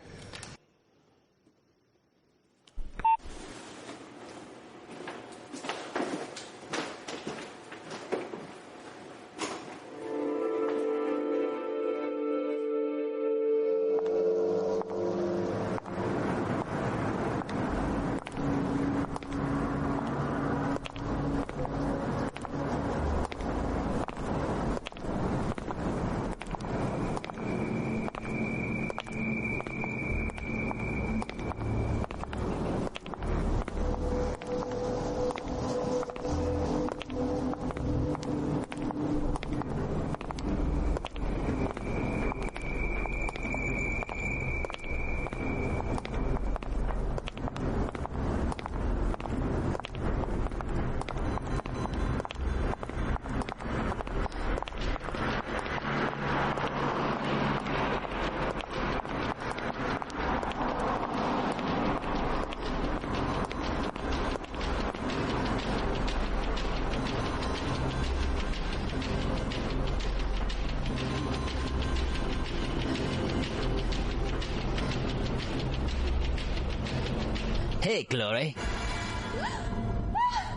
हे क्लोरे,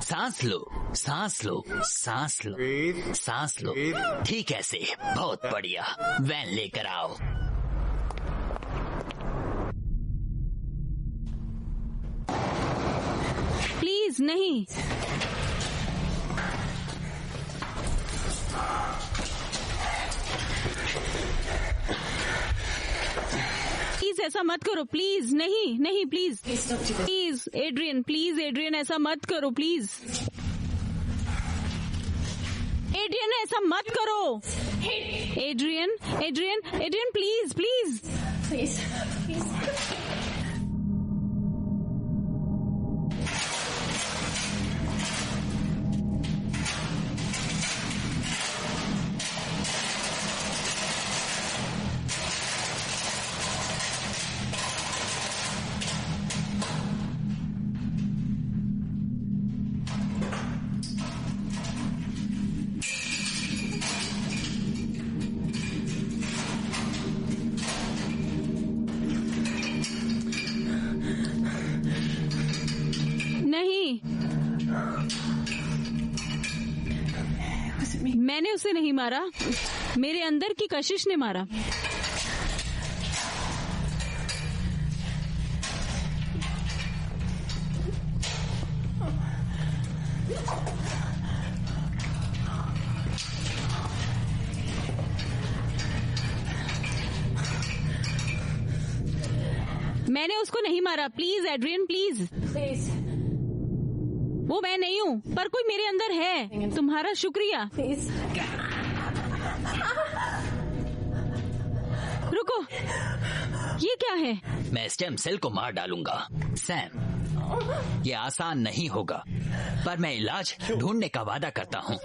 सांस लो, सांस लो, सांस लो, सांस लो। ठीक है, से बहुत बढ़िया। वैन लेकर आओ। प्लीज नहीं। प्लीज ऐसा मत करो, प्लीज। नहीं नहीं, please please Adrian, please Adrian, ऐसा मत करो प्लीज। एड्रियन ऐसा मत करो। Adrian Adrian Adrian, please please please. मैंने उसे नहीं मारा, मेरे अंदर की कशिश ने मारा। मैंने उसको नहीं मारा। Please Adrian, please. वो मैं नहीं हूँ, पर कोई मेरे अंदर है। तुम्हारा शुक्रिया। रुको, ये क्या है? मैं स्टेम सेल को मार डालूंगा। सैम, ये आसान नहीं होगा, पर मैं इलाज ढूंढने का वादा करता हूँ।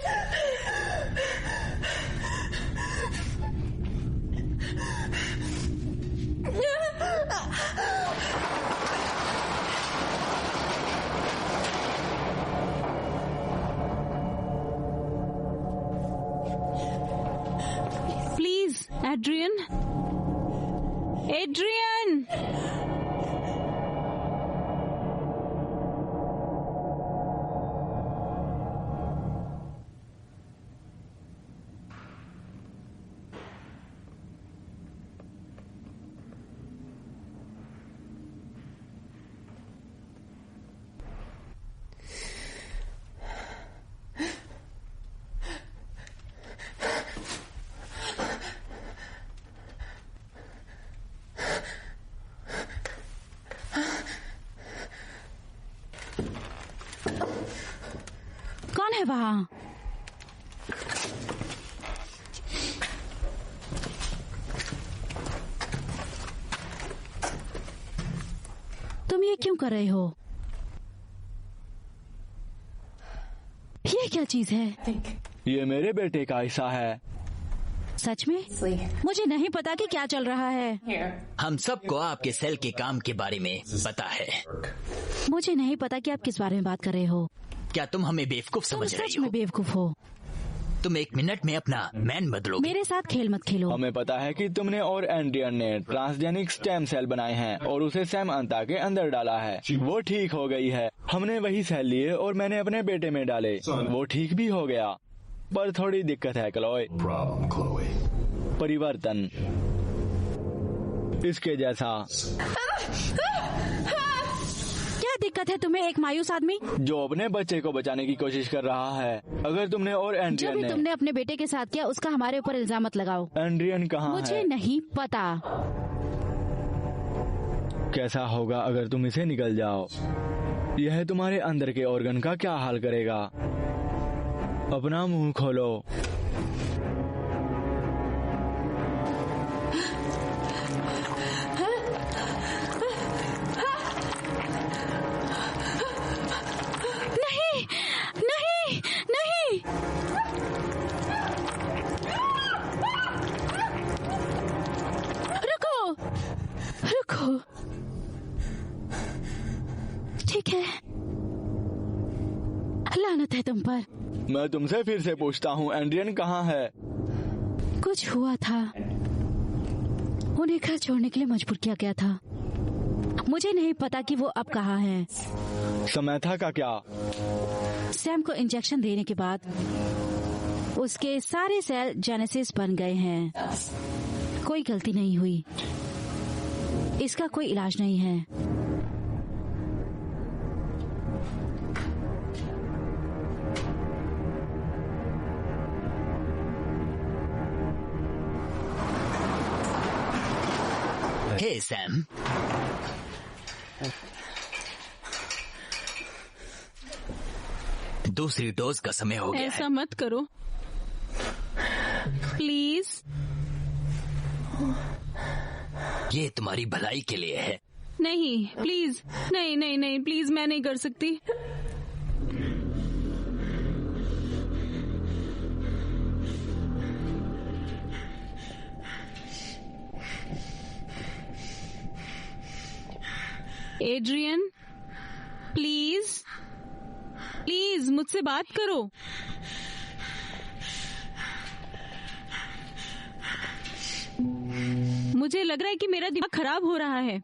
Please Adrian, Adrian. कौन है वहाँ? तुम ये क्यों कर रहे हो? ये क्या चीज है? ये मेरे बेटे का हिस्सा है। सच में? मुझे नहीं पता कि क्या चल रहा है। हम सबको आपके सेल के काम के बारे में पता है। मुझे नहीं पता कि आप किस बारे में बात कर रहे हो। क्या तुम हमें बेवकूफ तुम समझ रही सच हो? में बेवकूफ हो। तुम 1 मिनट में अपना मैन बदलोगे। मेरे साथ खेल मत खेलो। हमें पता है कि तुमने और एंड्रियन ने ट्रांसजेनिक स्टेम सेल बनाए हैं और उसे सैमंथा के अंदर डाला है। वो ठीक हो गई है। हमने वही सेल लिए और मैंने अपने बेटे में डाले। वो ठीक भी हो गया, पर थोड़ी दिक्कत है क्लोए। परिवर्तन इसके जैसा। क्या दिक्कत है तुम्हें, एक मायूस आदमी जो अपने बच्चे को बचाने की कोशिश कर रहा है? अगर तुमने और जो एंड्रियन भी ने तुमने अपने बेटे के साथ किया उसका हमारे ऊपर इल्जाम मत लगाओ। एंड्रियन कहाँ मुझे है? नहीं पता। कैसा होगा अगर तुम इसे निकल जाओ? यह तुम्हारे अंदर के ऑर्गन का क्या हाल करेगा? अपना मुंह खोलो। नहीं नहीं नहीं। रुको रुको। ठीक है, लानत है तुम पर। मैं तुमसे फिर से पूछता हूँ, एंड्रियन कहाँ है? कुछ हुआ था, उन्हें घर छोड़ने के लिए मजबूर किया गया था। मुझे नहीं पता कि वो अब कहाँ है। समैथा का क्या? सैम को इंजेक्शन देने के बाद उसके सारे सेल जेनेसिस बन गए हैं। कोई गलती नहीं हुई। इसका कोई इलाज नहीं है। हे सैम, दूसरी डोज का समय हो गया ऐसा है। मत करो प्लीज। ये तुम्हारी भलाई के लिए है। नहीं प्लीज, नहीं नहीं नहीं प्लीज, मैं नहीं कर सकती। एड्रियन प्लीज, प्लीज मुझसे बात करो। मुझे लग रहा है कि मेरा दिमाग खराब हो रहा है।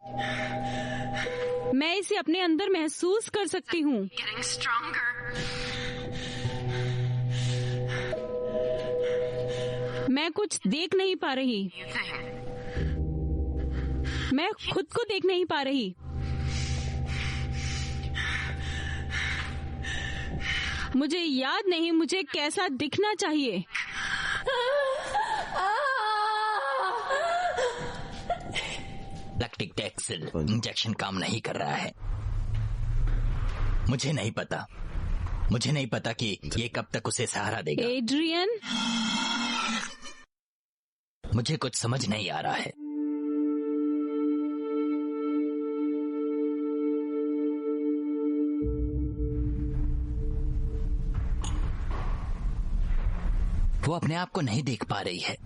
मैं इसे अपने अंदर महसूस कर सकती हूँ। मैं कुछ देख नहीं पा रही। मैं खुद को देख नहीं पा रही। मुझे याद नहीं मुझे कैसा दिखना चाहिए। लैक्टिक टैक्सिल इंजेक्शन काम नहीं कर रहा है। मुझे नहीं पता कि ये कब तक उसे सहारा देगा। एड्रियन, मुझे कुछ समझ नहीं आ रहा है। वो अपने आप को नहीं देख पा रही है।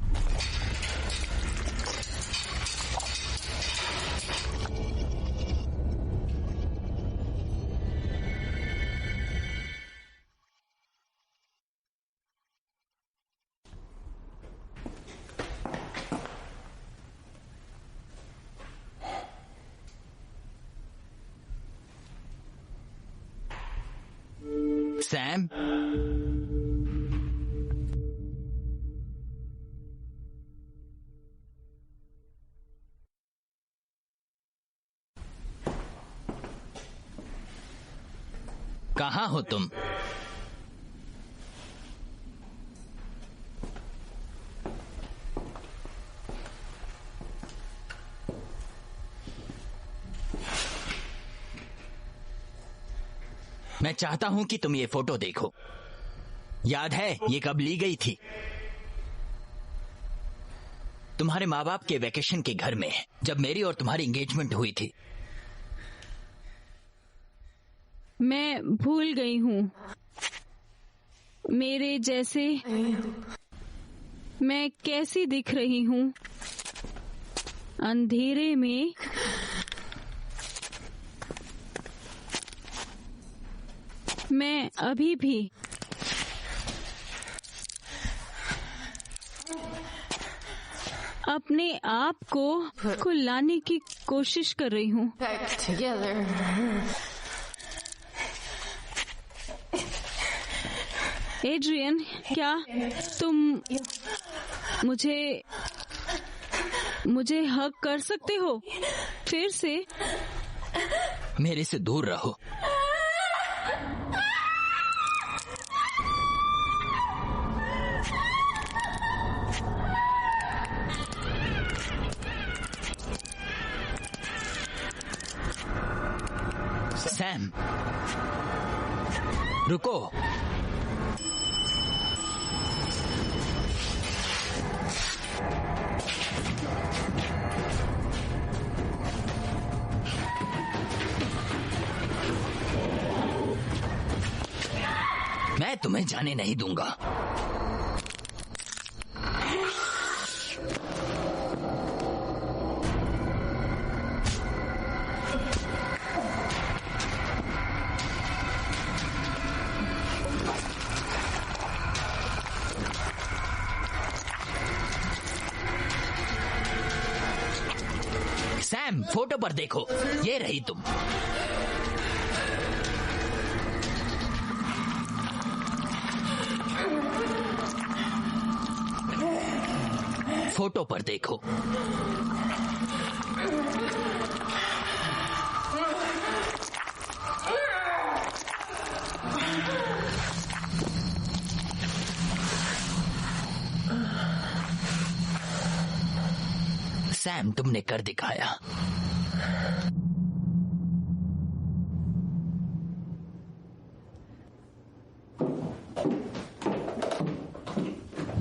सैम, कहाँ हो तुम? मैं चाहता हूं कि तुम ये फोटो देखो। याद है ये कब ली गई थी? तुम्हारे माँ बाप के वैकेशन के घर में, जब मेरी और तुम्हारी एंगेजमेंट हुई थी। मैं भूल गई हूँ। मेरे जैसे मैं कैसी दिख रही हूँ अंधेरे में। मैं अभी भी अपने आप को लाने की कोशिश कर रही हूँ। एड्रियन, क्या तुम मुझे हग कर सकते हो फिर से? मेरे से दूर रहो। सैम, रुको। मैं तुम्हें जाने नहीं दूंगा। सैम, फोटो पर देखो, ये रही तुम। फोटो पर देखो। सैम, तुमने कर दिखाया।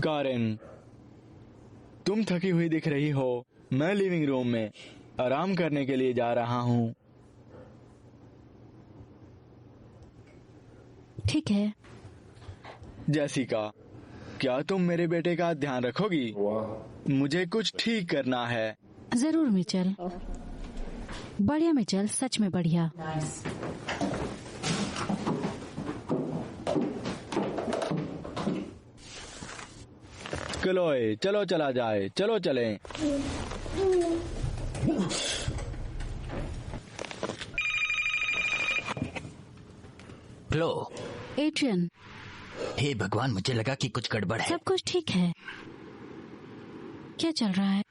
कारेन, तुम थकी हुई दिख रही हो। मैं लिविंग रूम में आराम करने के लिए जा रहा हूँ। ठीक है। जेसिका, क्या तुम मेरे बेटे का ध्यान रखोगी? मुझे कुछ ठीक करना है। जरूर मिचेल। बढ़िया मिचेल, सच में बढ़िया। क्लोए, चलो चला जाए, चलो चलें। क्लो। एड्रियन। हे भगवान, मुझे लगा कि कुछ गड़बड़ है। सब कुछ ठीक है। क्या चल रहा है?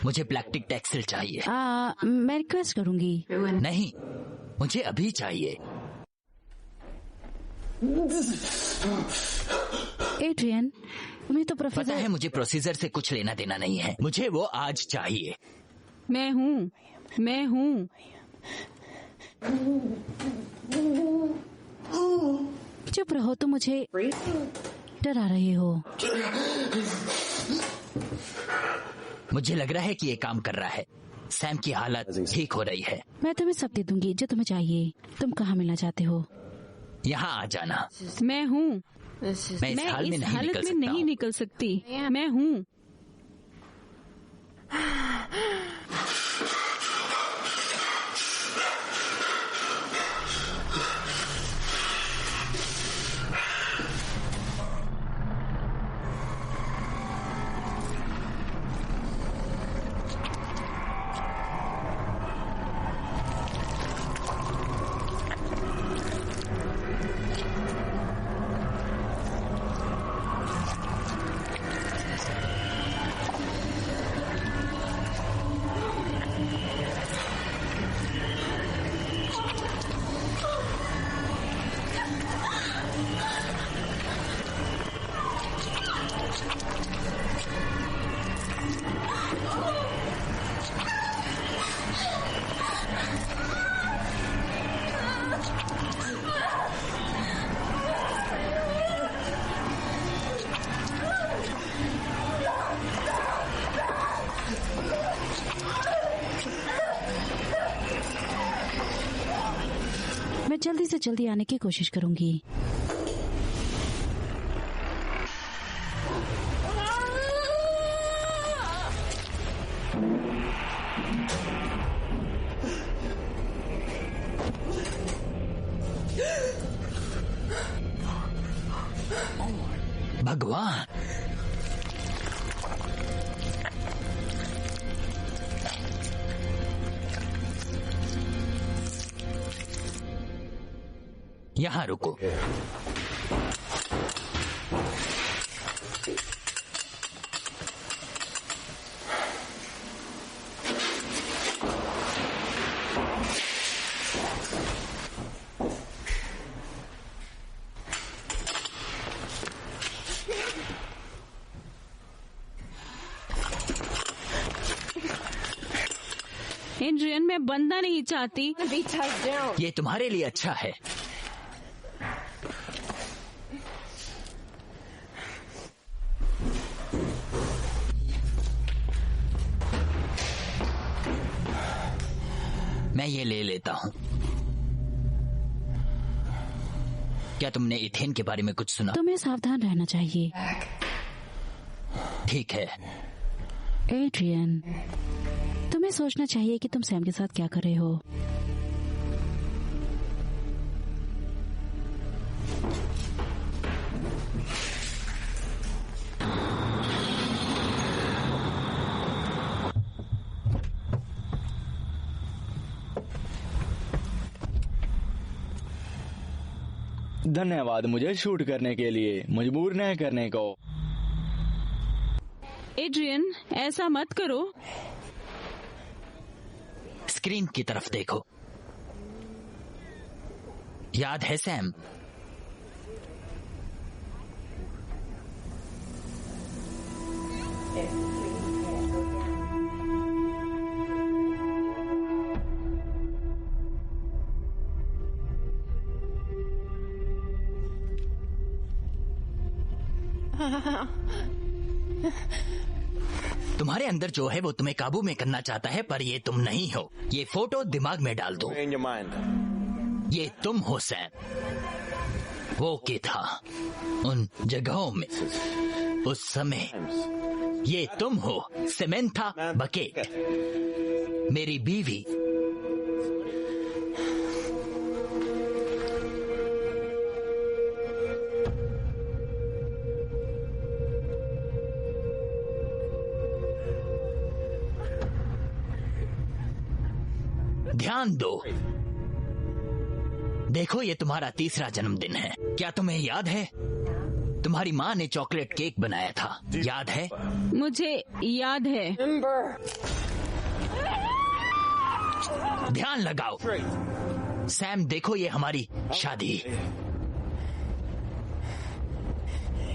मुझे ब्लैक टिक टैक्सिल चाहिए। मैं रिक्वेस्ट करूंगी। नहीं, मुझे अभी चाहिए। एड्रियन, तुम्हें तो पता प्रोफेसर है मुझे प्रोसीजर से कुछ लेना देना नहीं है, मुझे वो आज चाहिए। मैं हूँ। चुप रहो, तुम मुझे डरा रहे हो। मुझे लग रहा है कि ये काम कर रहा है। सैम की हालत ठीक हो रही है। मैं तुम्हें सब दे दूंगी जो तुम्हें चाहिए। तुम कहाँ मिलना चाहते हो? यहाँ आ जाना। मैं हूँ। मैं इस हाल में इस नहीं हालत निकल में सकता नहीं हूँ। निकल सकती। मैं हूँ। मैं जल्दी से जल्दी आने की कोशिश करूंगी। भगवान, यहाँ रुको। एड्रियन, मैं बनना नहीं चाहती। ये तुम्हारे लिए अच्छा है। मैं ये ले लेता हूँ। क्या तुमने इथेन के बारे में कुछ सुना? तुम्हें सावधान रहना चाहिए। ठीक है। एड्रियन, तुम्हें सोचना चाहिए कि तुम सैम के साथ क्या कर रहे हो। धन्यवाद मुझे शूट करने के लिए, मजबूर न करने को। एड्रियन, ऐसा मत करो। स्क्रीन की तरफ देखो। याद है सैम? तुम्हारे अंदर जो है वो तुम्हें काबू में करना चाहता है, पर ये तुम नहीं हो। ये फोटो दिमाग में डाल दो। ये तुम हो सैम। वो के था उन जगहों में, उस समय। ये तुम हो सेमेंथा बकेट, मेरी बीवी। ध्यान दो। देखो, ये तुम्हारा तीसरा जन्मदिन है। क्या तुम्हें याद है? तुम्हारी माँ ने चॉकलेट केक बनाया था, याद है? मुझे याद है। ध्यान लगाओ। सैम, देखो ये हमारी शादी।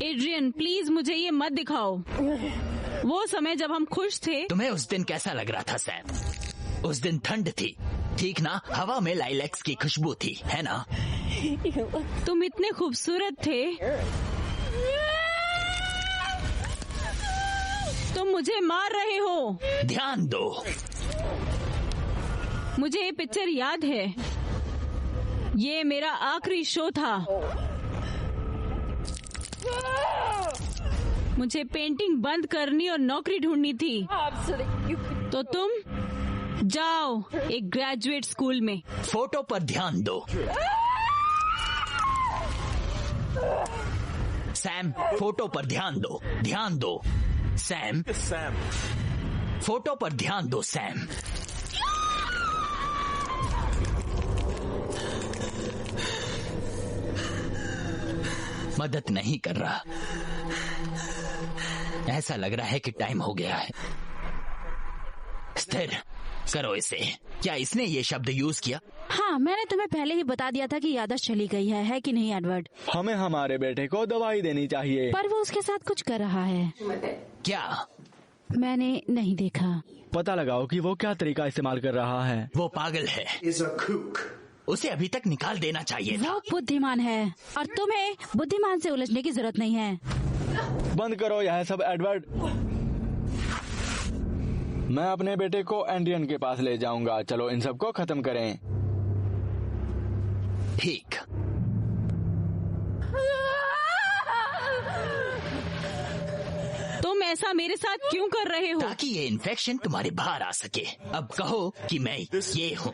एड्रियन, प्लीज मुझे ये मत दिखाओ। वो समय जब हम खुश थे। तुम्हें उस दिन कैसा लग रहा था सैम? उस दिन ठंड थी, ठीक ना? हवा में लाइलैक्स की खुशबू थी, है ना? तुम इतने खूबसूरत थे। तुम मुझे मार रहे हो। ध्यान दो। मुझे ये पिक्चर याद है। ये मेरा आखिरी शो था। मुझे पेंटिंग बंद करनी और नौकरी ढूंढनी थी। तो तुम जाओ एक ग्रेजुएट स्कूल में। फोटो पर ध्यान दो। सैम, फोटो पर ध्यान दो। ध्यान दो सैम। फोटो पर ध्यान दो सैम। मदद नहीं कर रहा। ऐसा लग रहा है कि टाइम हो गया है। स्थिर करो इसे। क्या इसने ये शब्द यूज किया? हाँ, मैंने तुम्हें पहले ही बता दिया था कि याददाश्त चली गई है कि नहीं एडवर्ड? हमें हमारे बेटे को दवाई देनी चाहिए। पर वो उसके साथ कुछ कर रहा है। क्या? मैंने नहीं देखा। पता लगाओ कि वो क्या तरीका इस्तेमाल कर रहा है। वो पागल है। उसे अभी तक निकाल देना चाहिए था। वो बुद्धिमान है और तुम्हें बुद्धिमान से उलझने की जरूरत नहीं है। बंद करो यह सब एडवर्ड। मैं अपने बेटे को एंड्रियन के पास ले जाऊंगा। चलो इन सबको खत्म करें। ठीक। तुम ऐसा मेरे साथ क्यों कर रहे हो? ताकि ये इन्फेक्शन तुम्हारे बाहर आ सके। अब कहो कि मैं ये हूँ।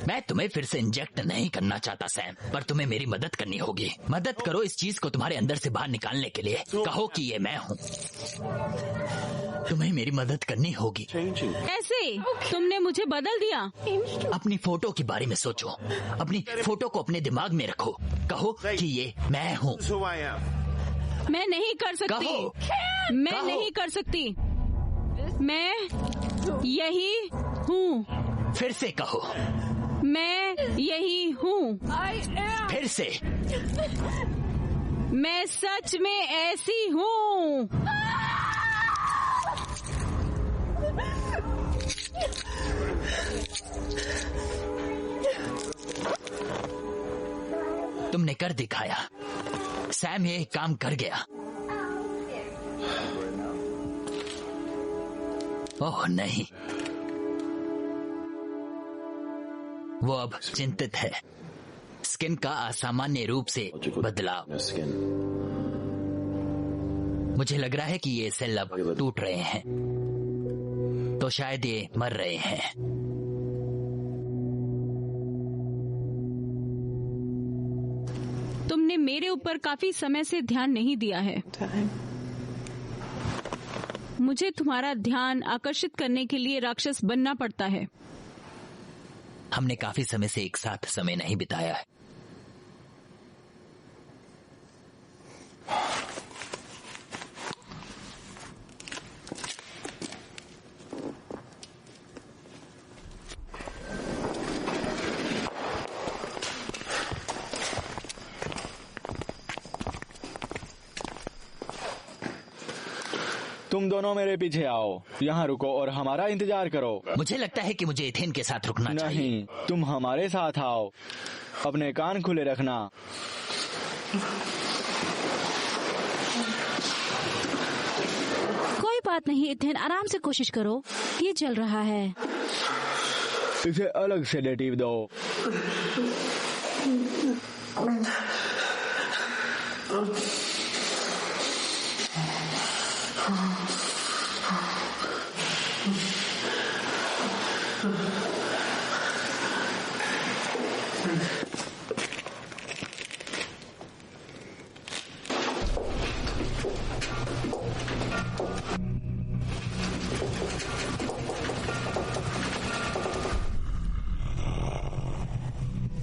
मैं तुम्हें फिर से इंजेक्ट नहीं करना चाहता सैम, पर तुम्हें मेरी मदद करनी होगी। मदद करो इस चीज को तुम्हारे अंदर से बाहर निकालने के लिए। कहो कि ये मैं हूँ। तुम्हें मेरी मदद करनी होगी। ऐसे तुमने मुझे बदल दिया। अपनी फोटो के बारे में सोचो। अपनी फोटो को अपने दिमाग में रखो। कहो कि ये मैं हूँ। मैं नहीं कर सकती। कहो। मैं कहो। नहीं कर सकती। मैं यही हूँ। फिर से कहो। मैं यही हूँ। फिर से। मैं सच में ऐसी हूँ। तुमने कर दिखाया सैम। ये काम कर गया। ओह नहीं, वो अब चिंतित है। स्किन का असामान्य रूप से बदलाव। मुझे लग रहा है कि ये सेल अब टूट रहे हैं, तो शायद ये मर रहे हैं। तुमने मेरे ऊपर काफी समय से ध्यान नहीं दिया है। मुझे तुम्हारा ध्यान आकर्षित करने के लिए राक्षस बनना पड़ता है। हमने काफी समय से एक साथ समय नहीं बिताया है। तुम दोनों मेरे पीछे आओ। यहाँ रुको और हमारा इंतजार करो। मुझे लगता है कि मुझे एथेन के साथ रुकना चाहिए। नहीं, तुम हमारे साथ आओ। अपने कान खुले रखना। कोई बात नहीं एथेन, आराम से कोशिश करो। ये चल रहा है। इसे अलग सेडेटिव दो।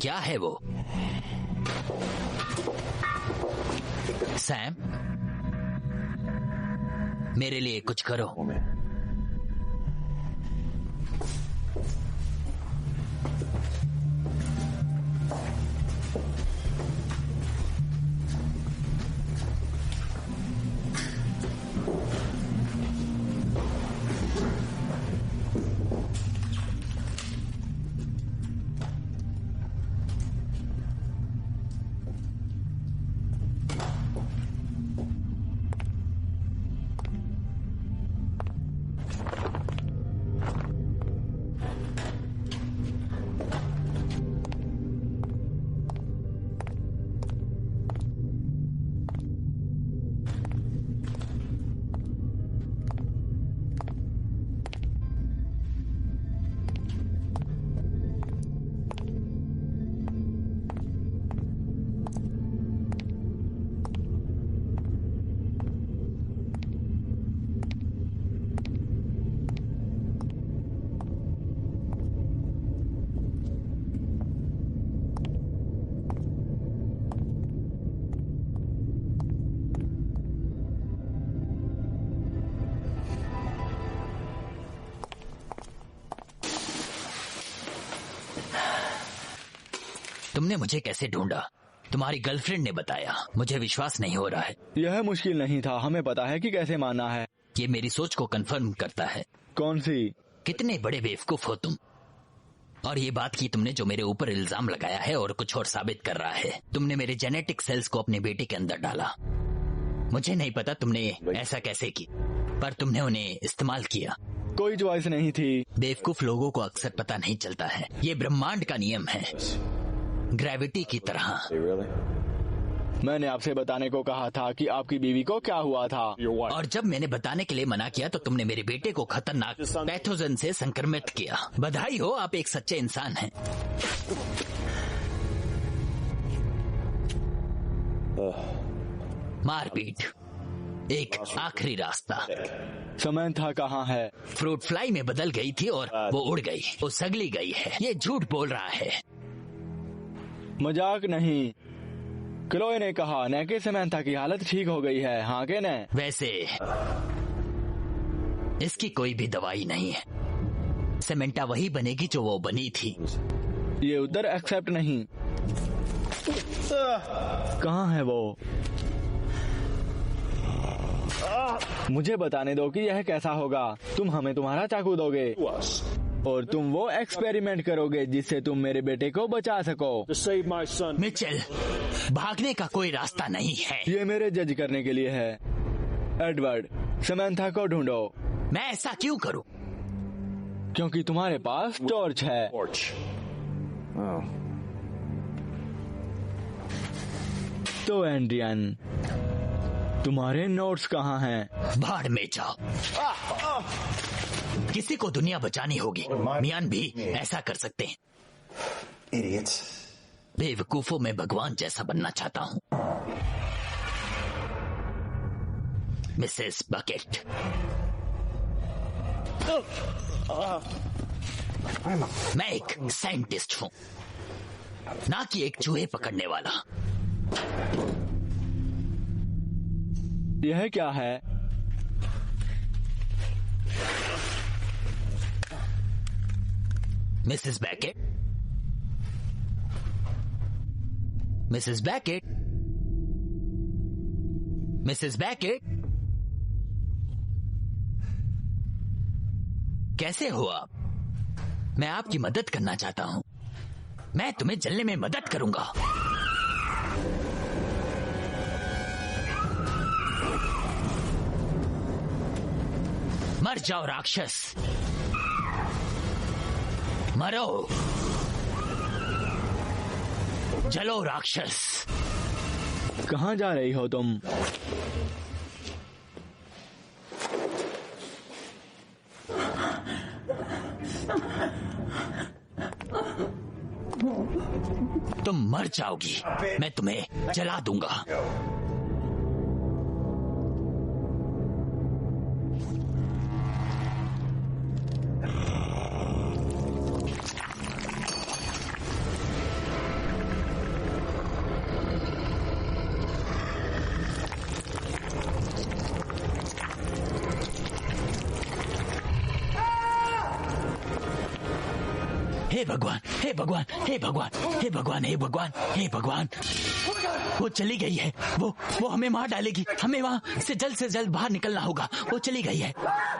क्या है वो? सैम, मेरे लिए कुछ करो। तुमने मुझे कैसे ढूंढा? तुम्हारी गर्लफ्रेंड ने बताया। मुझे विश्वास नहीं हो रहा है। यह मुश्किल नहीं था, हमें पता है कि कैसे मानना है। ये मेरी सोच को कंफर्म करता है। कौन सी? कितने बड़े बेवकूफ हो तुम। और ये बात की तुमने जो मेरे ऊपर इल्जाम लगाया है और कुछ और साबित कर रहा है। तुमने मेरे जेनेटिक सेल्स को अपने बेटे के अंदर डाला। मुझे नहीं पता तुमने ऐसा कैसे की, पर तुमने उन्हें इस्तेमाल किया। कोई चॉइस नहीं थी। बेवकूफ लोगों को अक्सर पता नहीं चलता है। ये ब्रह्मांड का नियम है, ग्रेविटी की तरह। मैंने आपसे बताने को कहा था कि आपकी बीवी को क्या हुआ था। और जब मैंने बताने के लिए मना किया तो तुमने मेरे बेटे को खतरनाक पैथोजन से संक्रमित किया। बधाई हो, आप एक सच्चे इंसान हैं। मारपीट, एक आखिरी रास्ता। समंथा कहाँ है? फ्रूट फ्लाई में बदल गई थी और वो उड़ गई। वो सगली गई है। ये झूठ बोल रहा है। मजाक नहीं। क्लोए ने कहा न कि समंथा की हालत ठीक हो गई है। हाँ के न? वैसे इसकी कोई भी दवाई नहीं है। समंथा वही बनेगी जो वो बनी थी। ये उत्तर एक्सेप्ट नहीं। कहाँ है वो? मुझे बताने दो कि यह कैसा होगा। तुम हमें तुम्हारा चाकू दोगे और तुम वो एक्सपेरिमेंट करोगे जिससे तुम मेरे बेटे को बचा सको। मिचेल, भागने का कोई रास्ता नहीं है। ये मेरे जज करने के लिए है। एडवर्ड, समंथा को ढूंढो। मैं ऐसा क्यों करूं? क्योंकि तुम्हारे पास टॉर्च है। तो एंड्रियन, तुम्हारे नोट्स कहाँ हैं? भाड़ में जाओ। किसी को दुनिया बचानी होगी। मियान भी ऐसा कर सकते हैं। बेवकूफों में भगवान जैसा बनना चाहता हूँ। मिसेस बकेट, मैं एक साइंटिस्ट हूँ, ना कि एक चूहे पकड़ने वाला। यह क्या है? Mrs baked, Mrs baked, Mrs baked, कैसे हो आप? मैं आपकी मदद करना चाहता हूं। मैं तुम्हें जलने में मदद करूंगा। मर जाओ राक्षस, मरो, जलो राक्षस। कहाँ जा रही हो तुम? तुम मर जाओगी। मैं तुम्हें जला दूंगा। हे भगवान, हे भगवान, हे भगवान, हे भगवान, हे भगवान, हे भगवान। वो चली गई है। वो हमें मार डालेगी। हमें वहाँ से जल्द बाहर निकलना होगा। वो चली गई है।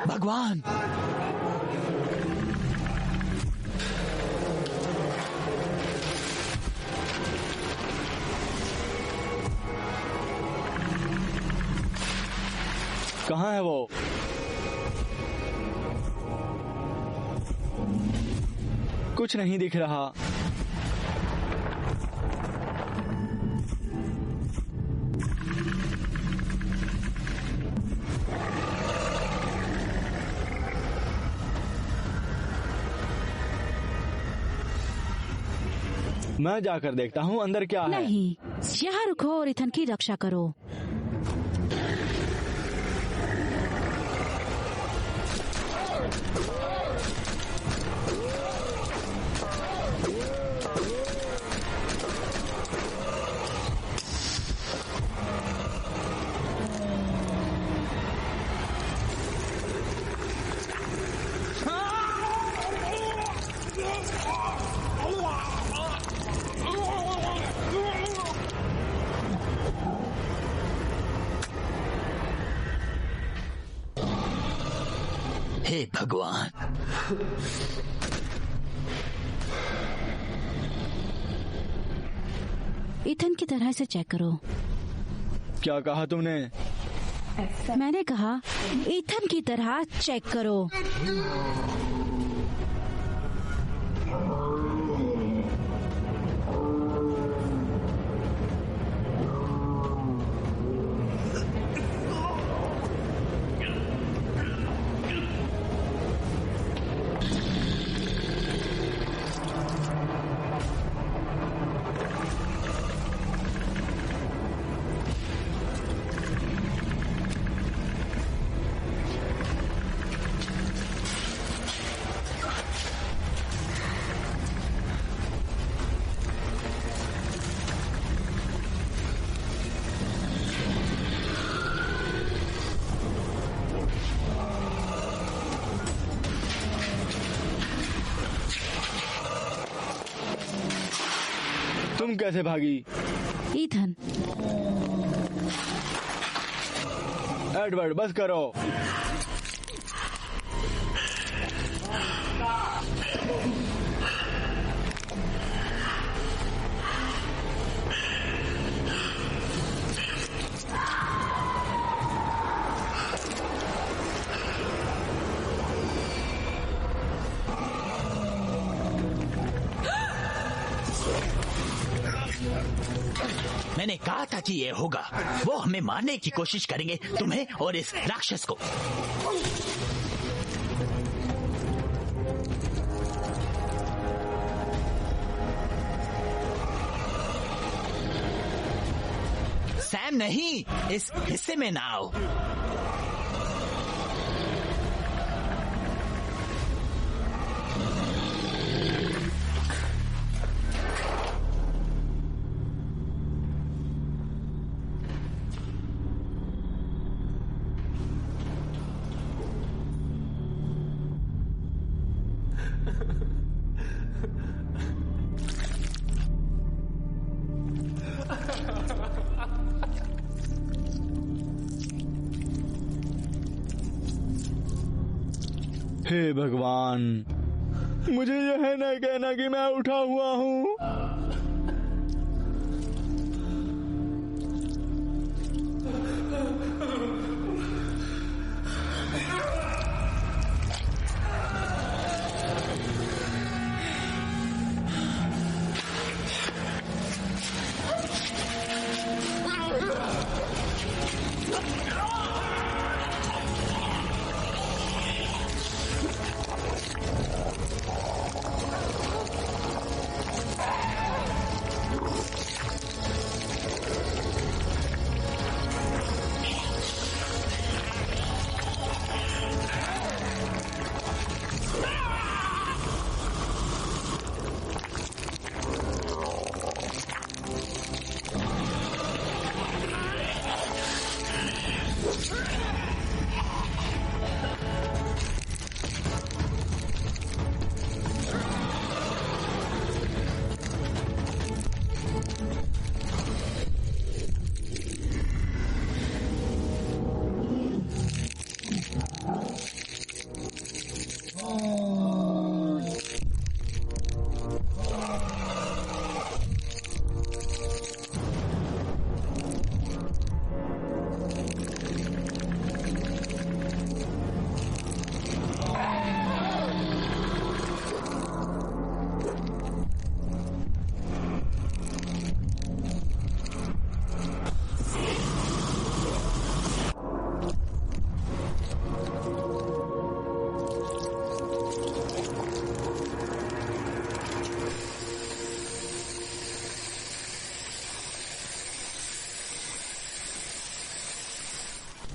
भगवान। कहाँ है वो? कुछ नहीं दिख रहा। मैं जाकर देखता हूँ अंदर क्या है। नहीं, यहाँ रुको और इथन की रक्षा करो। हे भगवान। इथन की तरह से चेक करो। क्या कहा तुमने? मैंने कहा इथन की तरह चेक करो। तुम कैसे भागी? इथन। एडवर्ड, बस करो। मैंने कहा था कि ये होगा। वो हमें मारने की कोशिश करेंगे, तुम्हें और इस राक्षस को। सैम नहीं, इस हिस्से में ना आओ। हे भगवान, मुझे यह नहीं कहना कि मैं उठा हुआ हूँ।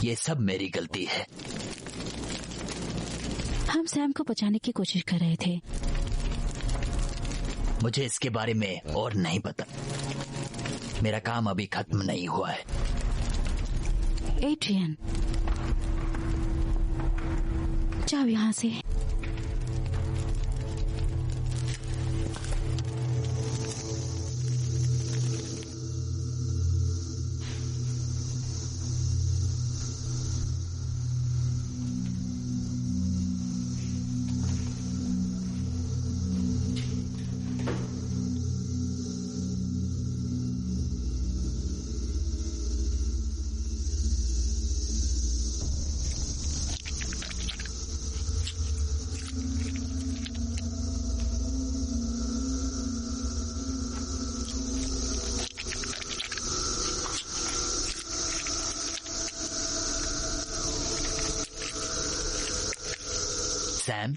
ये सब मेरी गलती है। हम सैम को बचाने की कोशिश कर रहे थे। मुझे इसके बारे में और नहीं पता। मेरा काम अभी खत्म नहीं हुआ है। एड्रियन, जाओ यहाँ से। Sam,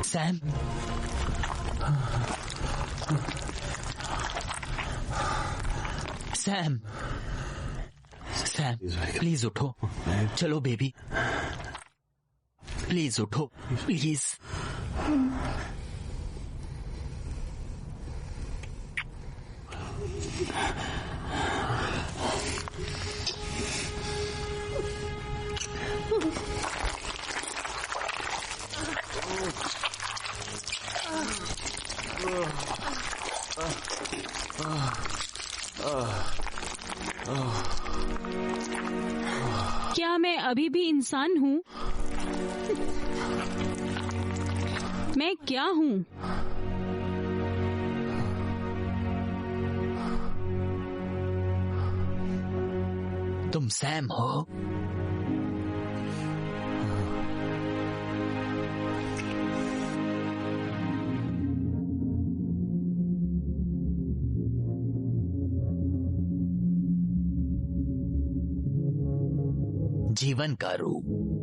Sam, Sam, Sam, Sam, please उठो। चलो बेबी, प्लीज उठो, प्लीज। क्या मैं अभी भी इंसान हूँ? मैं क्या हूँ? तुम सैम हो? जीवन का रूप।